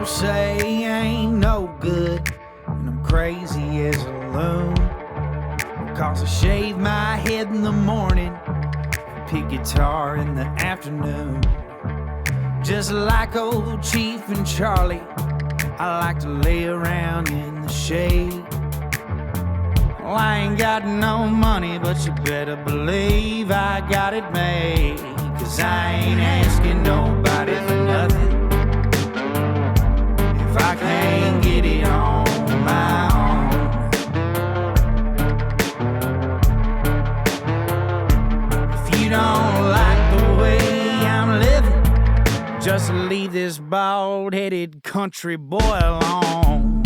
People say I ain't no good, and I'm crazy as a loon. Cause I shave my head in the morning, pick guitar in the afternoon. Just like old Chief and Charlie, I like to lay around in the shade. Well, I ain't got no money, but you better believe I got it made. Cause I ain't asking nobody for nothing if I can't get it on my own. If you don't like the way I'm living, just leave this bald-headed country boy alone.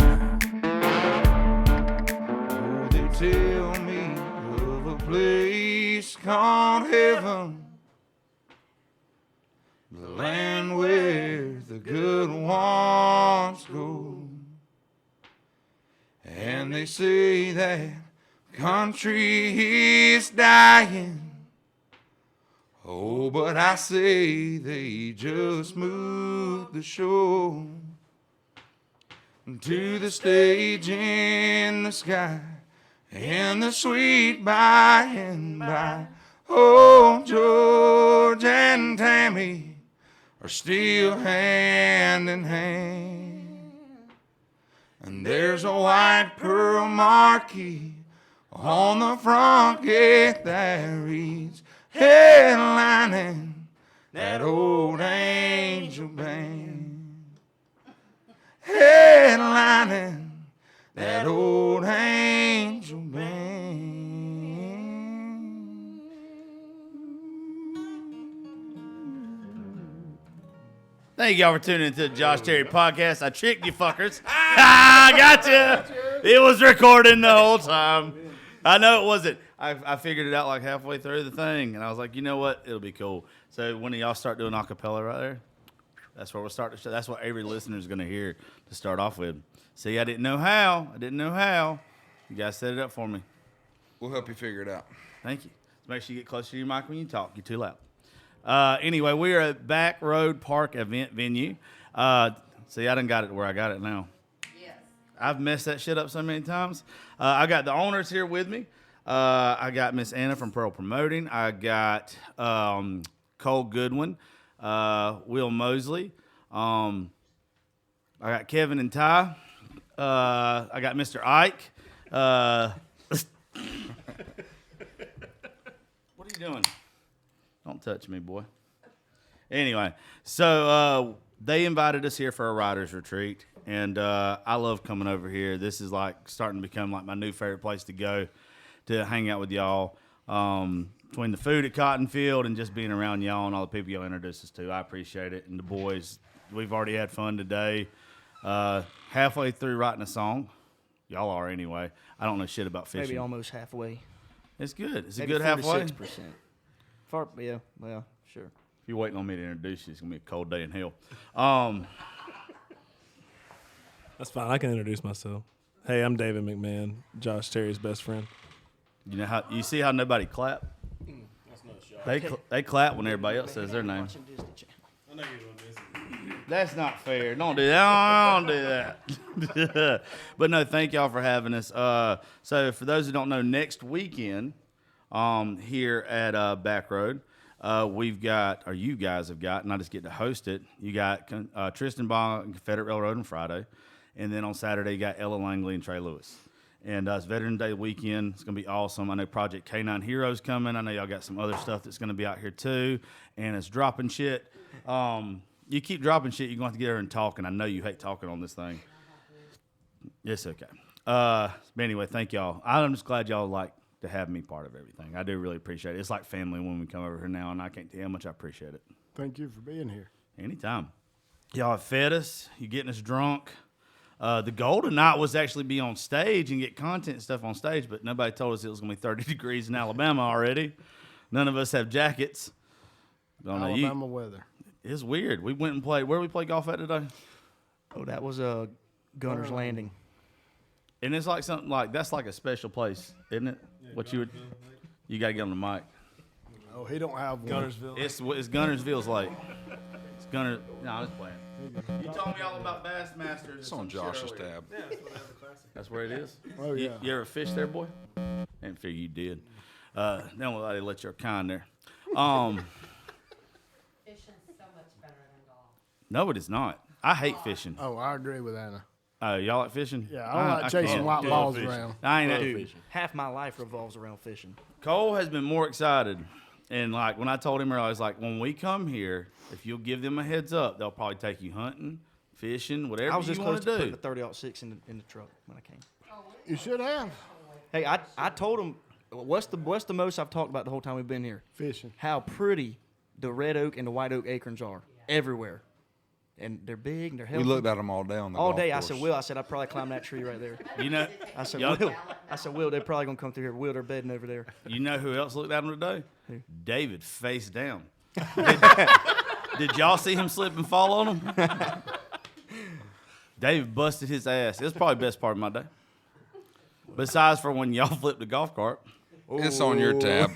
Oh, they tell me of a place called heaven, the land where the good ones go. And they say that country is dying. Oh, but I say they just moved the show to the stage in the sky and the sweet by and by. Oh, George and Tammy are still hand in hand. And there's a white pearl marquee on the front gate that reads, headlining that old angel band. Headlining that old angel band. Thank y'all for tuning into the Josh Terry podcast. I tricked you fuckers. I got you. It was recording the whole time. I know it wasn't. I figured it out like halfway through the thing, and I was like, you know what? It'll be cool. So when y'all start doing acapella right there, that's where we'll start the show. That's what every listener is going to hear to start off with. See, I didn't know how. You guys set it up for me. We'll help you figure it out. Thank you. So make sure you get close to your mic when you talk. You're too loud. Anyway, we are at Back Road Park event venue. See, I done got it where I got it now. Yes. I've messed that shit up so many times. I got the owners here with me. I got Miss Anna from Pearl Promoting. I got Cole Goodwin, Will Mosley. I got Kevin and Ty. I got Mr. Ike. What are you doing? Don't touch me, boy. Anyway, so they invited us here for a writer's retreat, and I love coming over here. This is like starting to become like my new favorite place to go to hang out with y'all. Between the food at Cotton Field and just being around y'all and all the people y'all introduced us to, I appreciate it. And the boys, we've already had fun today. Halfway through writing a song. Y'all are anyway. I don't know shit about fishing. Maybe almost halfway. It's good. It's Maybe a good halfway. 46%. Yeah, well, sure. If you're waiting on me to introduce you, it's going to be a cold day in hell. That's fine. I can introduce myself. Hey, I'm David McMahon, Josh Terry's best friend. You know how you see how nobody clap? That's no shot. They clap when everybody else says their name. I know you're doing this. That's not fair. Don't do that. Don't do that. But no, thank y'all for having us. So for those who don't know, next weekend here at Back Road, we've got, or you guys have got, and I just get to host it. You got Tristan Bond and Confederate Railroad on Friday, and then on Saturday you got Ella Langley and Trey Lewis. And it's Veterans Day weekend. It's going to be awesome. I know Project K9 Heroes coming. I know y'all got some other stuff that's going to be out here too. And it's dropping shit. You keep dropping shit, you're going to have to get her and talk. And I know you hate talking on this thing. It's okay. But anyway, thank y'all. I'm just glad y'all like to have me part of everything. I do really appreciate it. It's like family when we come over here now, and I can't tell you how much I appreciate it. Thank you for being here. Anytime. Y'all have fed us. You're getting us drunk. The goal tonight was actually be on stage and get content and stuff on stage, but nobody told us it was going to be 30 degrees in Alabama already. None of us have jackets. Don't know. Alabama weather. It's weird. We went and played. Where we play golf at today? Oh, that was Gunner's Landing. And it's like something like, that's like a special place, isn't it? Yeah, what you would, you got to get on the mic. Oh, he don't have one. Gunnersville. It's Gunnersville's like. It's Gunner. No, I was playing. You told me all about Bassmasters. It's on Josh's tab. That's where it is. Oh, yeah. You ever fish there, boy? Didn't figure you did. Don't let your kind there. Fishing's so much better than golf. No, it is not. I hate fishing. Oh, I agree with Anna. Y'all like fishing? Yeah, I don't like chasing can't. white Dude, balls fishing. around. I ain't. Dude, half my life revolves around fishing. Cole has been more excited. And like when I told him earlier, I was like, when we come here, if you'll give them a heads up, they'll probably take you hunting, fishing, whatever I was you just want close to to putting do. the 30-06 in the truck when I came. You should have. Hey, I told him, what's the most I've talked about the whole time we've been here? Fishing. How pretty the red oak and the white oak acorns are everywhere. And they're big and they're We healthy. looked at them all day on the all golf day. course. I said, Will, I'd probably climb that tree right there. You know, I said, y'all- Will, they're probably going to come through here. Will, they're bedding over there. you know who else looked at him today? Who? David, face down. Did y'all see him slip and fall on him? David busted his ass. It was probably the best part of my day. Besides for when y'all flipped the golf cart. It's on your tab.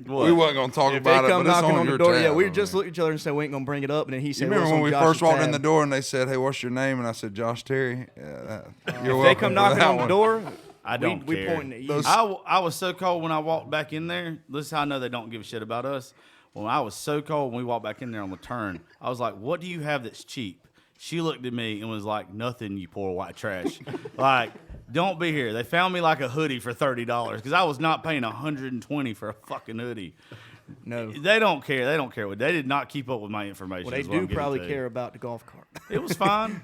What? We wasn't gonna talk If they about it, come but it's knocking on on your the door, tab. yeah, we just looked at each other and said we ain't going to bring it up. And then he You said, remember "Well, when we it's on first Josh's walked in the tab." door and they said, "Hey, what's your name?" And I said, "Josh Terry." Yeah, you're If they welcome come for knocking that on the one. door, I don't we care. pointing at you. Those- I was so cold when I walked back in there. This is how I know they don't give a shit about us. When I was so cold when we walked back in there on the turn, I was like, "What do you have that's cheap?" She looked at me and was like, "Nothing, you poor white trash." Like, don't be here. They found me like a hoodie for $30 because I was not paying $120 for a fucking hoodie. No. They don't care. They don't care. They did not keep up with my information. Well, they is what I'm do getting probably to. care about the golf cart. It was fine.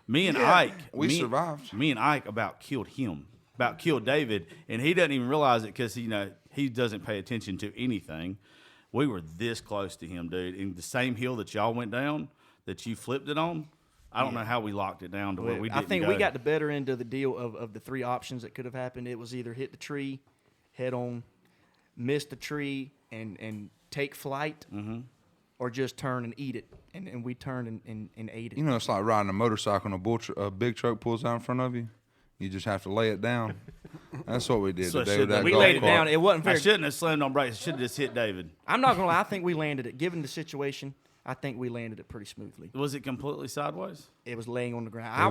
Me and Yeah, Ike. we me- survived. Me and Ike about killed him. About killed David, and he doesn't even realize it because he doesn't pay attention to anything. We were this close to him, dude. In the same hill that y'all went down, that you flipped it on. I don't know how we locked it down to where we I didn't think go. we got the better end of the deal of the three options that could have happened. It was either hit the tree head on, miss the tree, and take flight, or just turn and eat it. And we turned and ate it. You know, it's like riding a motorcycle and a big truck pulls out in front of you. You just have to lay it down. That's what we did So today should with that they- we golf laid it cart. down. It wasn't I very. shouldn't have slammed on brakes. I should have just hit David. I'm not gonna lie. I think we landed it. Given the situation, I think we landed it pretty smoothly. Was it completely sideways? It was laying on the ground. I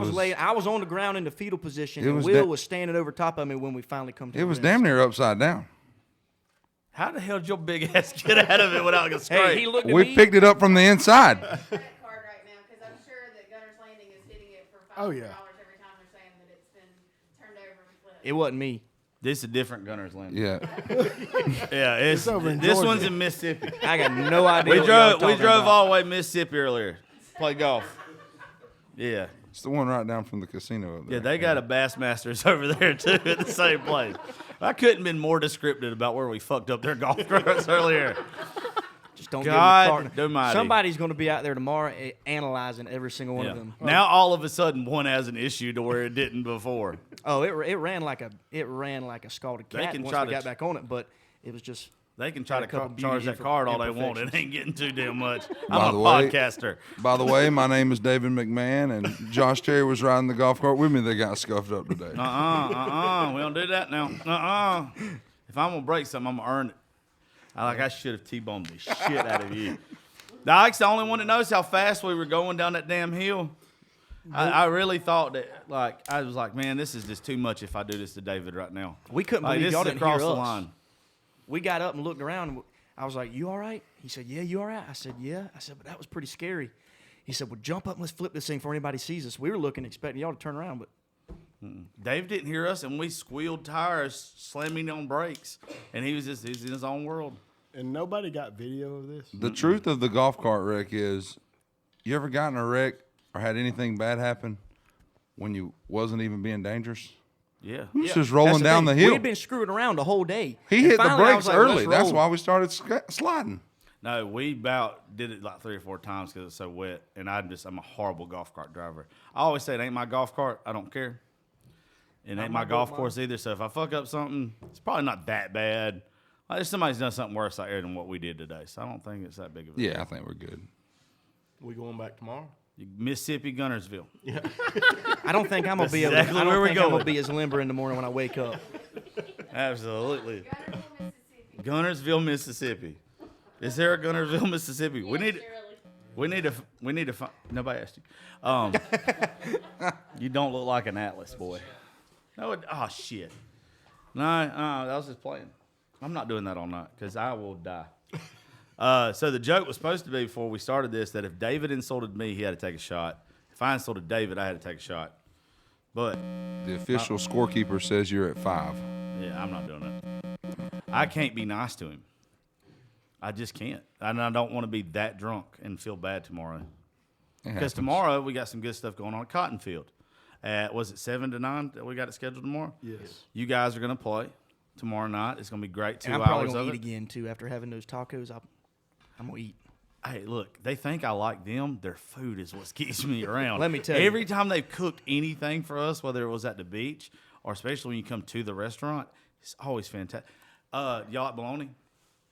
was on the ground in the fetal position, It and was Will da- was standing over top of me when we finally come to. It the was fence. damn near upside down. How the hell did your big ass get out of it without going straight? Hey, he looked at We me. picked it up from the inside. Credit card right now because I'm sure that Gunner's Landing is hitting it for $500 Oh, yeah. every time they're saying that it's been turned over and flipped. It wasn't me. This is a different Gunner's Landing. Yeah. Yeah, it's over in this Georgia. one's in Mississippi. I got no idea. We what y'all drove talking about. all the way to Mississippi earlier. Play golf. Yeah. It's the one right down from the casino up there. Yeah, they got a Bassmasters over there too at the same place. I couldn't have been more descriptive about where we fucked up their golf carts earlier. Just don't God give them almighty. Somebody's going to be out there tomorrow analyzing every single one Yeah. of them. Now all of a sudden one has an issue to where it didn't before. Oh, it ran like a scalded They cat can once try we to got back on it, but it was just. They can try Got to a couple charge beauty that card all they want. It imperfections. ain't getting too damn much. By I'm a the way- podcaster. By the way, my name is David McMahon, and Josh Terry was riding the golf cart with me. They got scuffed up today. We don't do that now. If I'm gonna break something, I'm gonna earn it. I should have T-boned the shit out of you. Now, Ike's the only one that knows how fast we were going down that damn hill. I really thought that, I was like, man, this is just too much if I do this to David right now. We couldn't Like, believe this y'all is didn't across hear the us. line. We got up and looked around. And I was like, "You all right?" He said, "Yeah, you all right?" I said, "Yeah." I said, "But that was pretty scary." He said, "Well, jump up and let's flip this thing before anybody sees us." We were looking, expecting y'all to turn around, but Dave didn't hear us, and we squealed tires, slamming on brakes, and he's in his own world. And nobody got video of this. The truth of the golf cart wreck is, you ever gotten a wreck or had anything bad happen when you wasn't even being dangerous? Yeah. We was yeah, just rolling that's down the thing. hill. We'd been screwing around the whole day. He And hit the finally, I brakes was like, early. "Let's That's roll." why we started sliding. No, we about did it like 3 or 4 times because it's so wet, and I'm a horrible golf cart driver. I always say it ain't my golf cart. I don't care. It ain't my golf course either. So if I fuck up something, it's probably not that bad. Like, if somebody's done something worse out here than what we did today, so I don't think it's that big of a Yeah, I think we're good. We going back tomorrow? deal. Mississippi Gunnersville. I don't think I'm gonna be able. exactly I don't where we're think I'm gonna going. be as limber in the morning when I wake up. Absolutely. Gunnersville, Mississippi. Gunnersville, Mississippi. Is there a Gunnersville, Mississippi? We need. Shirley. We need to find. Nobody asked you. You don't look like an Atlas boy. No, oh shit. No, I was just playing. I'm not doing that all night because I will die. So the joke was supposed to be before we started this that if David insulted me, he had to take a shot. If I insulted David, I had to take a shot. But The official scorekeeper says you're at 5. yeah, I'm not doing that. I can't be nice to him. I just can't. And I don't want to be that drunk and feel bad tomorrow. Because tomorrow we got some good stuff going on at Cotton Field. Was it 7 to 9 that we got it scheduled tomorrow? Yes. You guys are going to play tomorrow night. It's going to be great. 2 And I'm probably hours gonna of eat it. again too after having those tacos. I'm gonna eat. Hey, look, they think I like them. Their food is what keeps me around. Let me tell you. Every time they've cooked anything for us, whether it was at the beach or especially when you come to the restaurant, it's always fantastic. Y'all like bologna?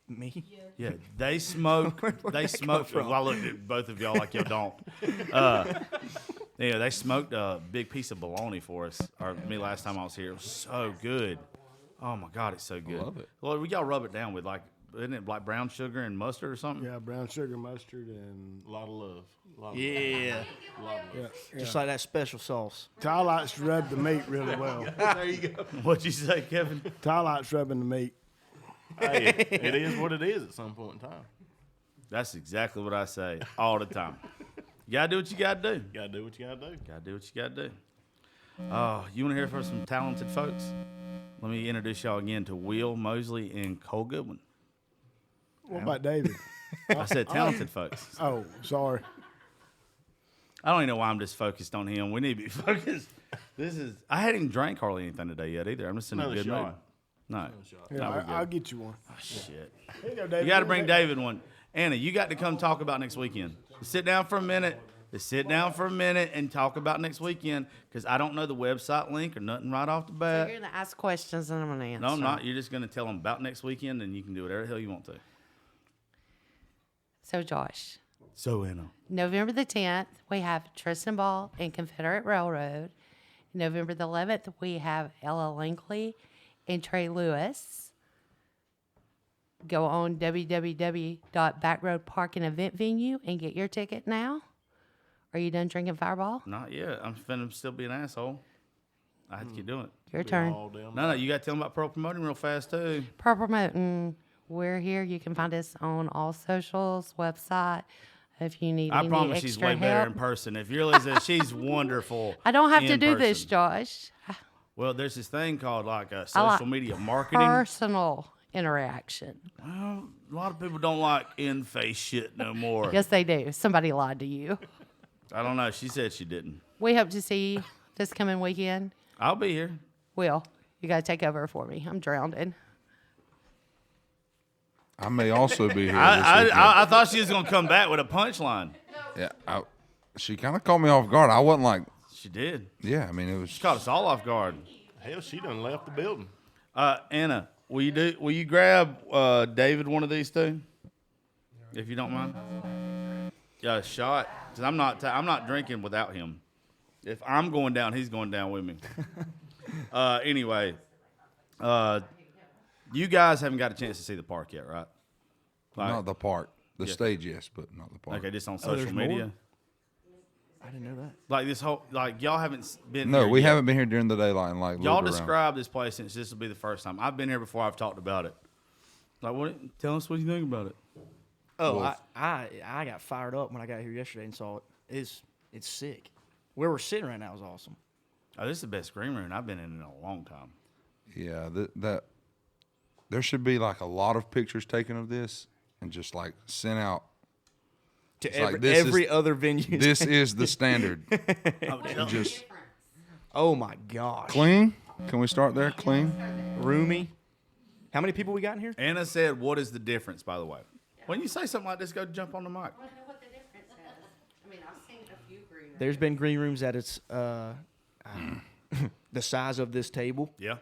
Me? Yeah, they smoke. Where'd They that smoke. come from? Well, I looked at both of y'all like y'all don't. Yeah, they smoked a big piece of bologna for us. Or me last time I was here. It was so good. Oh my God, it's so good. love it. Well, we gotta rub it down with isn't it like brown sugar and mustard or something? Yeah, brown sugar, mustard, and A lot of love. A lot of Yeah. yeah. Just like that special sauce. Ty likes to rub the meat really well. There you go. What'd you say, Kevin? Ty likes rubbing the meat. Hey, it is what it is at some point in time. That's exactly what I say all the time. You gotta do what you gotta do. You gotta do what you gotta do. Gotta do what you gotta do. Oh, you want to hear from some talented folks? Let me introduce y'all again to Will Mosley and Cole Goodwin. What about David? I said talented folks. Oh, sorry. I don't even know why I'm just focused on him. We need to be focused. I hadn't even drank hardly anything today yet either. I'm just in Another a good mood. shot. No. Yeah, No, we're good. I'll get you one. Oh, shit. Here you go, David. You got to bring David one. Anna, you got to come talk about next weekend. Sit down for a minute. Just sit down for a minute and talk about next weekend because I don't know the website link or nothing right off the So bat. you're gonna ask questions and I'm gonna answer. No, I'm not. You're just going to tell them about next weekend and you can do whatever the hell you want to. So Josh, So, Anna. November the 10th, we have Tristan Ball and Confederate Railroad. November the 11th, we have Ella Langley and Trey Lewis. Go on www.Backroad Park and Event Venue and get your ticket now. Are you done drinking Fireball? Not yet. I'm finna still be an asshole. I have to keep doing it. Your turn. All damn No, you got to tell them about Pearl Promoting real fast, too. Per promoting. We're here. You can find us on all socials, website. If you need I any promise extra she's way help. better in person. If you're listening, she's wonderful. I don't have to in do this, person. Josh. Well, there's this thing called like I social like media marketing. Personal interaction. Well, a lot of people don't like in-face shit no more. Yes, they do. Somebody lied to you. I don't know. She said she didn't. We hope to see you this coming weekend. I'll be here. Will, you got to take over for me. I'm drowning. I may also be here. this I weekend. thought she was gonna come back with a punchline. Yeah, she kind of caught me off guard. I wasn't like, She did. yeah. I mean, it was. She caught us all off guard. Hell, she done left the building. Anna, will you grab David one of these two, if you don't mind? Yeah, a shot. Cause I'm not drinking without him. If I'm going down, he's going down with me. Anyway, you guys haven't got a chance to see the park yet, right? Not the park. The Yeah. stage, yes, but not the park. Okay, just on there's social more? media. I didn't know that. Like this whole, y'all haven't been. No, here we yet. haven't been here during the daylight and like Y'all looked around. describe this place since this will be the first time. I've been here before. I've talked about it. Like, tell us what you think about it. Oh, Wolf. I got fired up when I got here yesterday and saw it. It's sick. Where we're sitting right now is awesome. Oh, this is the best green room I've been in a long time. Yeah, that there should be like a lot of pictures taken of this and just like sent out. To It's like, every, this is- every other venue. This is the standard. Oh, Just Oh my gosh. clean. Can we start there? Clean. Roomy. How many people we got in here? Anna said, "What is the difference?" By the way, when you say something like this, go jump on the mic. I don't know what the difference is. I mean, I've seen a few green rooms. There's been green rooms that it's the size of this table. Yeah.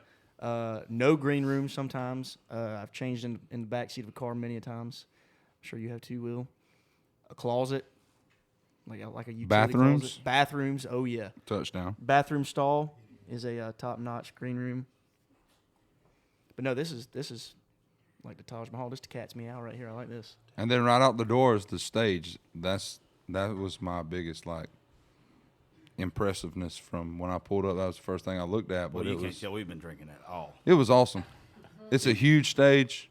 No green rooms sometimes. I've changed in the back seat of a car many a times. I'm sure you have too, Will. A closet, like a utility Bathrooms? closet. Bathrooms. Oh yeah. Touchdown. Bathroom stall is a top-notch green room. But no, this is like the Taj Mahal. This is the cat's meow right here. I like this. And then right out the door is the stage. That's That was my biggest impressiveness from when I pulled up. That was the first thing I looked at. Well, But you it can't was tell we've been drinking at all. it was awesome. It's a huge stage.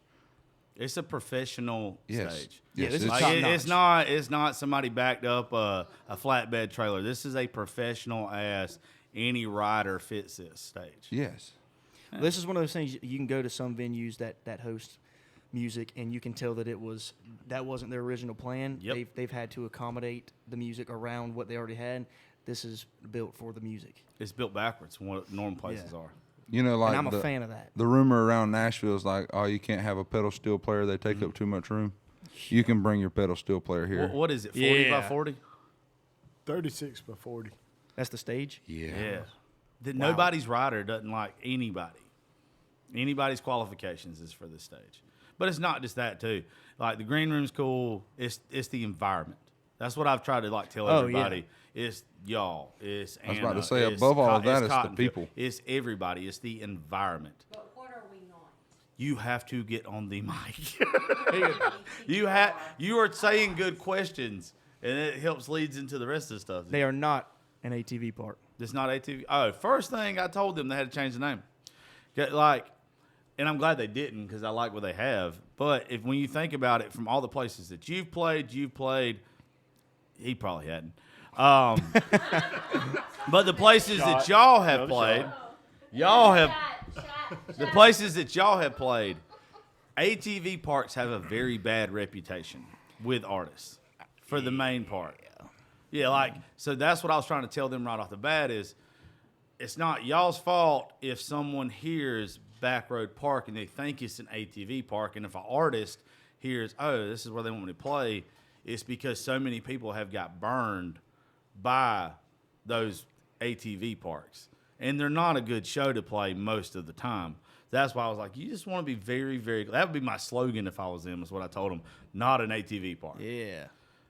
It's a professional Yes. stage. Yeah, Yes, this is it's- top It's not somebody backed up a flatbed trailer. This is a professional ass. Any rider fits this stage. yes. This is one of those things you can go to some venues that host music, and you can tell that wasn't their original plan. Yep. They've had to accommodate the music around what they already had. This is built for the music, It's built backwards from what normal places are. You know, like and I'm a fan of that. The rumor around Nashville is like, oh, you can't have a pedal steel player. They take up too much room. You can bring your pedal steel player here. What is it? 40 by Yeah. 40? 36 by 40. That's the stage. Yeah. Nobody's rider doesn't like anybody. Anybody's qualifications is for this stage. But it's not just that too. Like the green room's cool. It's the environment. That's what I've tried to tell Oh, everybody. It's y'all. It's I was about to Anna, say, it's above all of that, it's the Cottonfield. people. It's everybody. It's the environment. But what are we not? You have to get on the mic. You are saying good questions, and it helps leads into the rest of the stuff. They are not an ATV park. It's not ATV. Oh, first thing I told them they had to change the name. And I'm glad they didn't because I like what they have. But when you think about it, from all the places that you've played, he probably hadn't. But the places that y'all have played, the places that y'all have played, ATV parks have a very bad reputation with artists for the main part. Yeah, so that's what I was trying to tell them right off the bat is it's not y'all's fault if someone hears Backroad Park and they think it's an ATV park, and if an artist hears, oh, this is where they want me to play, it's because so many people have got burned by those ATV parks. And they're not a good show to play most of the time. That's why I was like, you just want to be very, very, that would be my slogan if I was them, is what I told them. Not an ATV park. Yeah.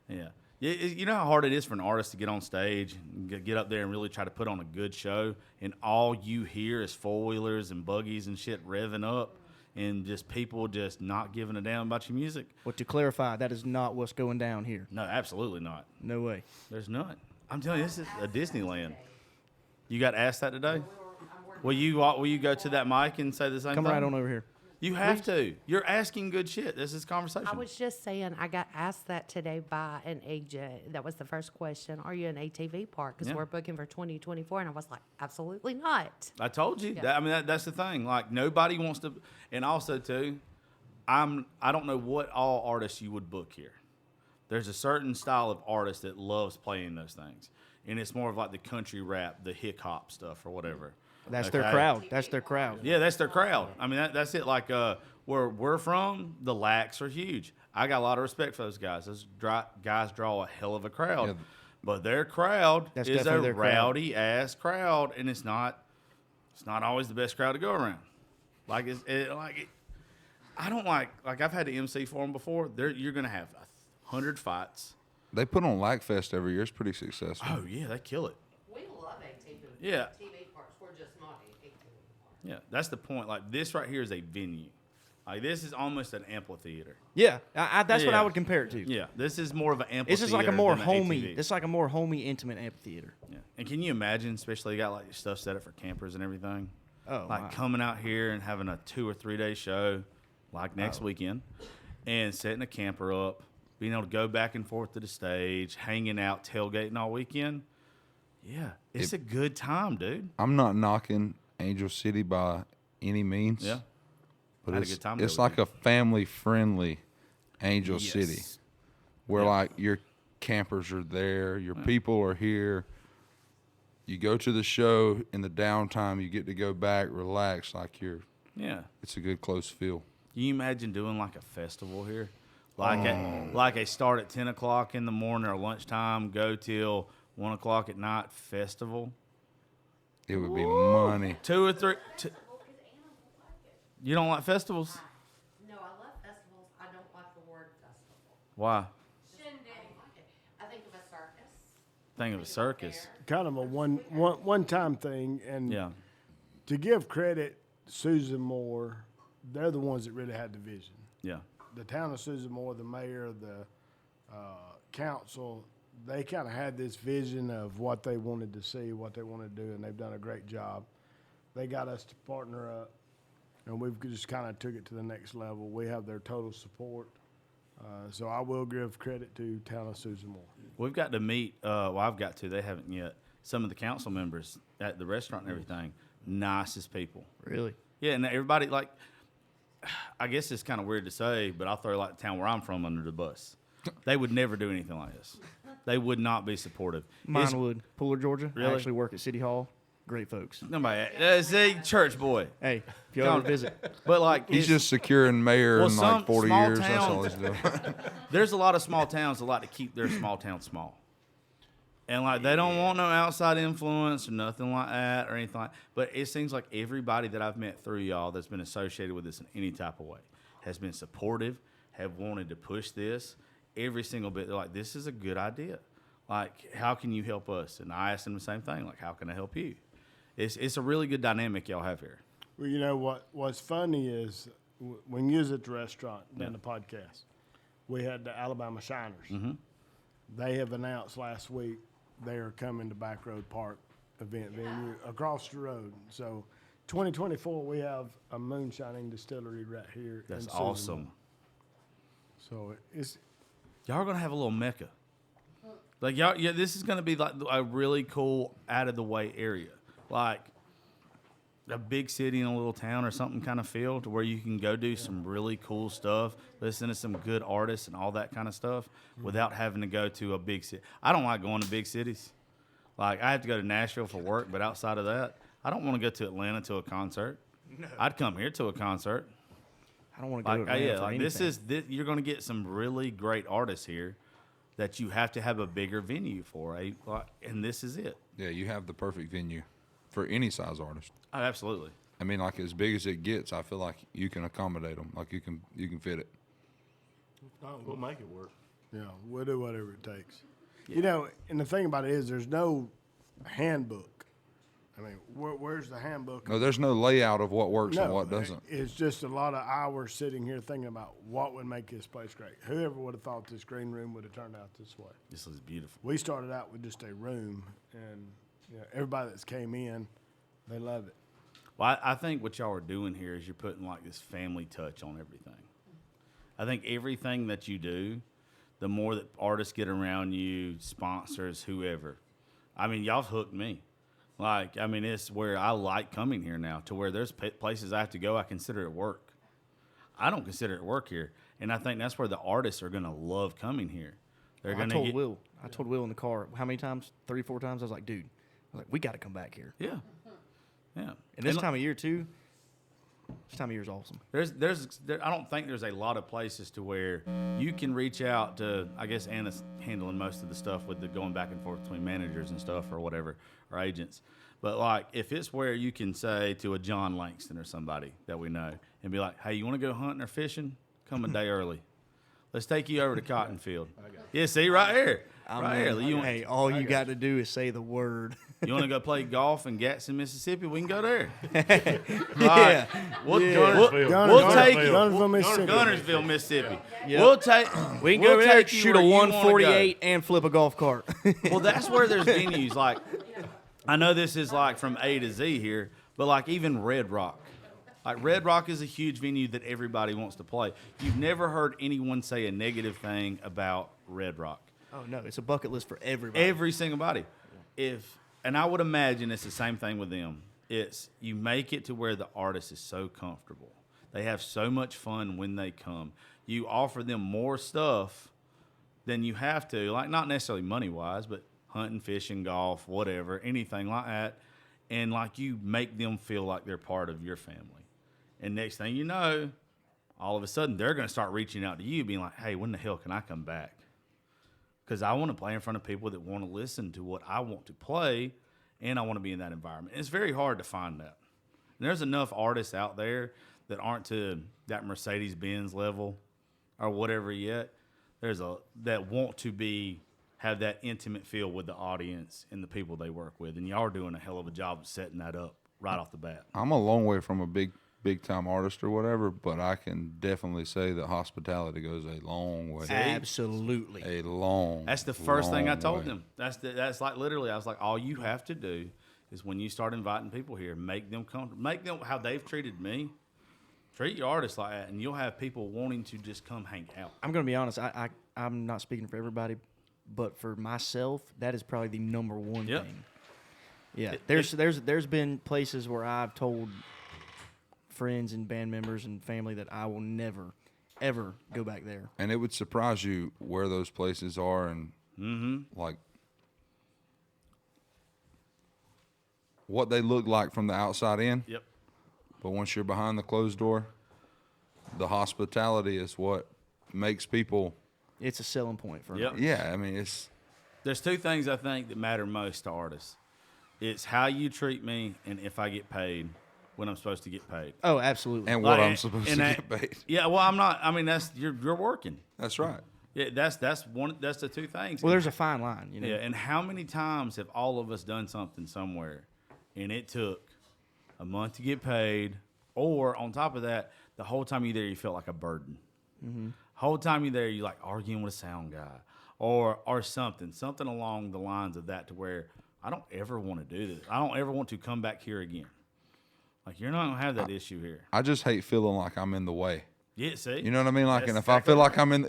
Yeah. You know how hard it is for an artist to get on stage and get up there and really try to put on a good show, and all you hear is four-wheelers and buggies and shit revving up, and just people just not giving a damn about your music? But to clarify, that is not what's going down here. No, absolutely not. No way. There's none. I'm telling you, this is a Disneyland. You got asked that today? Will you go to that mic and say the same Come thing? right on over here. You have to. You're asking good shit. This is conversation. I was just saying, I got asked that today by an agent. That was the first question. Are you an ATV park? Because Yeah. we're booking for 2024. And I was like, absolutely not. I told you. Yeah. That's the thing. Like, nobody wants to. And also, too, I don't know what all artists you would book here. There's a certain style of artist that loves playing those things. And it's more of like the country rap, the hip hop stuff or whatever. That's their Okay? crowd. That's their crowd. Yeah, that's their crowd. I mean, that's it. Like, where we're from, the Lacs are huge. I got a lot of respect for those guys. Those guys draw a hell of a crowd. Yeah. But their crowd That's is definitely a their crowd. rowdy ass crowd, and it's not always the best crowd to go around. I don't like I've had to MC for them before. You're gonna have 100 fights. They put on Lackfest every year. It's pretty successful. Oh yeah, they kill it. We love ATV. Yeah. TV parks. We're just not ATV parks. Yeah, that's the point. Like, this right here is a venue. Like, this is almost an amphitheater. Yeah, that's what Yeah. I would compare it to. Yeah, this is more of an amphitheater. This is like a more than an homey. ATV. This is like a more homey, intimate amphitheater. Yeah. And can you imagine, especially they got like stuff set up for campers and everything? Oh, Like my. coming out here and having a 2 or 3 day show, like next weekend, and setting a camper up, being able to go back and forth to the stage, hanging out, tailgating all weekend. Yeah, it's a good time, dude. I'm not knocking Angel City by any means. Yeah. But Had a it's, good time the it's other like a family-friendly Angel Yes. City, where Yeah. like your campers are there, your people are here. You go to the show in the downtime, you get to go back, relax, like Yeah. it's a good close feel. Can you imagine doing like a festival here? Like a start at 10 o'clock in the morning or lunchtime, go till 1 o'clock at night festival. It would be money. 2 or 3. You don't like festivals? No, I love festivals. I don't like the word festival. Why? I think of a circus. Think of a circus. Kind of a one-time thing. And Yeah. to give credit, Susan Moore, they're the ones that really had the vision. Yeah. The town of Susan Moore, the mayor, the council, they kind of had this vision of what they wanted to see, what they wanted to do, and they've done a great job. They got us to partner up, and we've just kind of took it to the next level. We have their total support. So I will give credit to Town of Susan Moore. We've got to meet. I've got to. They haven't yet. Some of the council members at the restaurant and everything. Nicest people. Really? Yeah, and everybody like. I guess it's kind of weird to say, but I'll throw like the town where I'm from under the bus. They would never do anything like this. They would not be supportive. It's- Mine would. Pooler, Georgia. I Really? actually work at City Hall. Great folks. Nobody. That's a church boy. Hey, if you ever visit, But like He's it's- just securing mayor Well, in some like 40 small years. That's all towns- he's doing. there's a lot of small towns that like to keep their small town small. And like they don't want no outside influence or nothing like that or anything like. But it seems like everybody that I've met through y'all that's been associated with this in any type of way has been supportive, have wanted to push this every single bit. They're like, this is a good idea. Like, how can you help us? And I asked them the same thing. Like, how can I help you? It's a really good dynamic y'all have here. Well, you know what's funny is when you was at the restaurant and the podcast, we had the Alabama Shiners. Mm-hmm. They have announced last week they are coming to Back Road Park event venue across the road. So 2024, we have a moonshining distillery right here. That's in Susan. awesome. So it's Y'all are gonna have a little mecca. Like y'all, yeah, this is gonna be like a really cool, out of the way area, like a big city in a little town or something kind of feel to where you can go do some really cool stuff, listen to some good artists and all that kind of stuff without having to go to a big city. I don't like going to big cities. Like I have to go to Nashville for work, but outside of that, I don't want to go to Atlanta to a concert. No. I'd come here to a concert. I don't want to go Like, to Atlanta yeah, for like anything. you're going to get some really great artists here that you have to have a bigger venue for, and this is it. Yeah, you have the perfect venue for any size artist. Oh, absolutely. I mean, like as big as it gets, I feel like you can accommodate them. Like you can fit it. We'll make it work. yeah, we'll do whatever it takes. You know, and the thing about it is, there's no handbook. I mean, where's the handbook? No, there's no layout of what works and what doesn't. It's just a lot of hours sitting here thinking about what would make this place great. Whoever would have thought this green room would have turned out this way? This is beautiful. We started out with just a room, and you know, everybody that's came in, they love it. Well, I think what y'all are doing here is you're putting like this family touch on everything. I think everything that you do, the more that artists get around you, sponsors, whoever. I mean, y'all hooked me. Like, I mean, it's where I like coming here now, to where there's places I have to go, I consider it work. I don't consider it work here. And I think that's where the artists are going to love coming here. They're I going to told get. Will. I told Will in the car how many times? 3, 4 times. I was like, dude, we got to come back here. Yeah. Yeah. And this time of year too. This time of year is awesome. I don't think there's a lot of places to where you can reach out to. I guess Anna's handling most of the stuff with the going back and forth between managers and stuff or whatever, or agents. But like, if it's where you can say to a John Langston or somebody that we know and be like, "Hey, you want to go hunting or fishing? Come a day early. Let's take you over to Cottonfield." Yeah, see right here, here. Hey, all you got to do is say the word. You want to go play golf in Gadsden, Mississippi? We can go there. Yeah. We'll Gunnersville, take you. Gunnersville, Mississippi. Gunnersville, Mississippi. Yep. We'll take. We can we'll go over there, take you shoot where a you wanna go. 148 and flip a golf cart. Well, that's where there's venues. Like, I know this is like from A to Z here, but like even Red Rock. Like Red Rock is a huge venue that everybody wants to play. You've never heard anyone say a negative thing about Red Rock. Oh no, it's a bucket list for everybody. Every single body. And I would imagine it's the same thing with them. It's you make it to where the artist is so comfortable. They have so much fun when they come. You offer them more stuff than you have to, like not necessarily money wise, but hunting, fishing, golf, whatever, anything like that. And like you make them feel like they're part of your family. And next thing you know, all of a sudden they're going to start reaching out to you, being like, "Hey, when the hell can I come back? Because I want to play in front of people that want to listen to what I want to play, and I want to be in that environment." It's very hard to find that. And there's enough artists out there that aren't to that Mercedes-Benz level or whatever yet. That want to have that intimate feel with the audience and the people they work with, and y'all are doing a hell of a job of setting that up right off the bat. I'm a long way from a big big time artist or whatever, but I can definitely say that hospitality goes a long way. Absolutely. A long. That's the first thing I long told way. them. That's like literally. I was like, all you have to do is when you start inviting people here, make them comfortable, make them how they've treated me. Treat your artists like that, and you'll have people wanting to just come hang out. I'm going to be honest. I'm not speaking for everybody, but for myself, that is probably the number one Yep. thing. Yeah, there's been places where I've told friends and band members and family that I will never, ever go back there. And it would surprise you where those places are and like what they look like from the outside in. Yep. But once you're behind the closed door, the hospitality is what makes people. It's a selling point for Yep. them. Yeah, I mean, it's There's two things I think that matter most to artists. It's how you treat me and if I get paid when I'm supposed to get paid. Oh, absolutely. and what Like, I'm supposed to and get that- paid. Yeah, well, I'm not. I mean, that's you're working. That's right. Yeah, that's one. That's the two things. Well, there's a fine line, you know. Yeah, and how many times have all of us done something somewhere, and it took a month to get paid, or on top of that, the whole time you're there, you felt like a burden. Whole time you're there, you're like arguing with a sound guy, or something along the lines of that, to where I don't ever want to do this. I don't ever want to come back here again. Like you're not gonna have that issue here. I just hate feeling like I'm in the way. Yeah, see, You know what I mean? Like, That's and if I feel exactly like I'm in,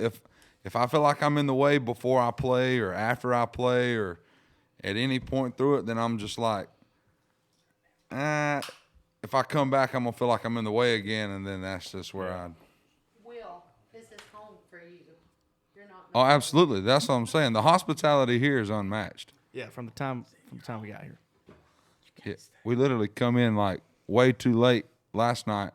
if I feel like I'm in the way before I play or after I play or at any point through it, then I'm just like, if I come back, I'm gonna feel like I'm in the way again, and then that's just where I. Will, this is home for you. You're not. Oh, absolutely. That's what I'm saying. The hospitality here is unmatched. Yeah, from the time we got here. Yeah, we literally come in like way too late last night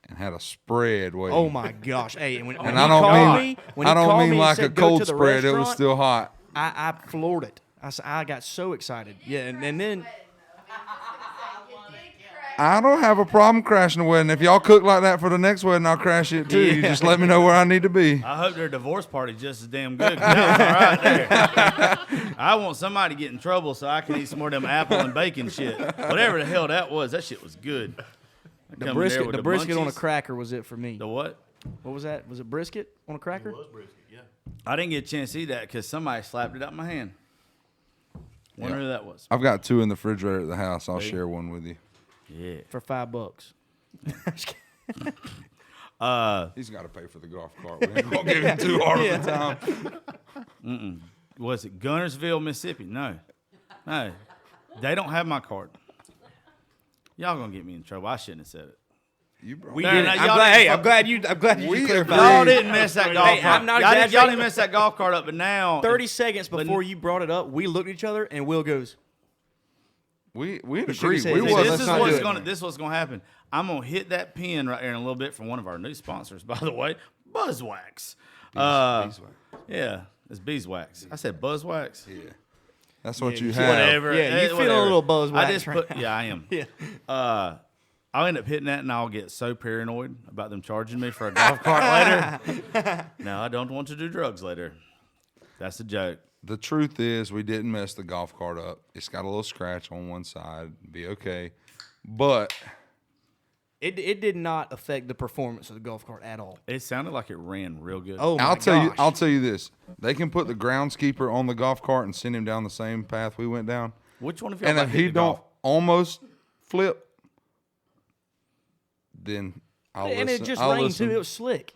and had a spread waiting. Oh my gosh! Hey, when And he I don't called mean me, when he I don't called mean me and like said, a "Go cold to the spread. It was restaurant," still hot. I floored it. I got so excited. Yeah, and then I don't have a problem crashing a wedding. If y'all cook like that for the next wedding, I'll crash it too. You just let me know where I need to be. I hope their divorce party's just as damn good. 'Cause that was all right there. I want somebody to get in trouble so I can eat some more of them apple and bacon shit. Whatever the hell that was, that shit was good. the brisket on a cracker was it for me. The what? What was that? Was it brisket on a cracker? It was brisket, yeah. I didn't get a chance to eat that because somebody slapped it out my hand. Wonder who that was. I've got 2 in the refrigerator at the house. I'll share one with you. Yeah. For $5. He's got to pay for the golf cart. We ain't gonna give him 2 all the time. Was it Gunnersville, Mississippi? No. They don't have my card. Y'all gonna get me in trouble. I shouldn't have said it. You brought We No, did. no, I'm y'all glad. didn't Hey, I'm fuck- glad you We clarified. agreed. Y'all didn't mess that golf Hey, cart. I'm not Y'all didn't exaggerating. mess that golf cart up, but now 30 seconds before you brought it up, we looked at each other and Will goes, We shook agreed. his head. We He See, said, was. this let's is not what's do it. gonna this is what's gonna happen. I'm gonna hit that pin right here in a little bit from one of our new sponsors, by the way, Buzzwax. Yeah, it's beeswax. I said Buzzwax. Yeah. That's what Yeah, you yeah. have. Whatever. Yeah, you feeling a whatever. little Buzzwax I just right put. Yeah, I am. yeah. I'll end up hitting that, and I'll get so paranoid about them charging me for a golf cart later. No, I don't want to do drugs later. That's a joke. The truth is, we didn't mess the golf cart up. It's got a little scratch on one side. Be okay. But It did not affect the performance of the golf cart at all. It sounded like it ran real good. Oh my I'll gosh. tell you this. They can put the groundskeeper on the golf cart and send him down the same path we went down. Which one of y'all And like if hit he the don't golf? almost flip, then I'll And listen. it just I'll rained listen. too. It was slick.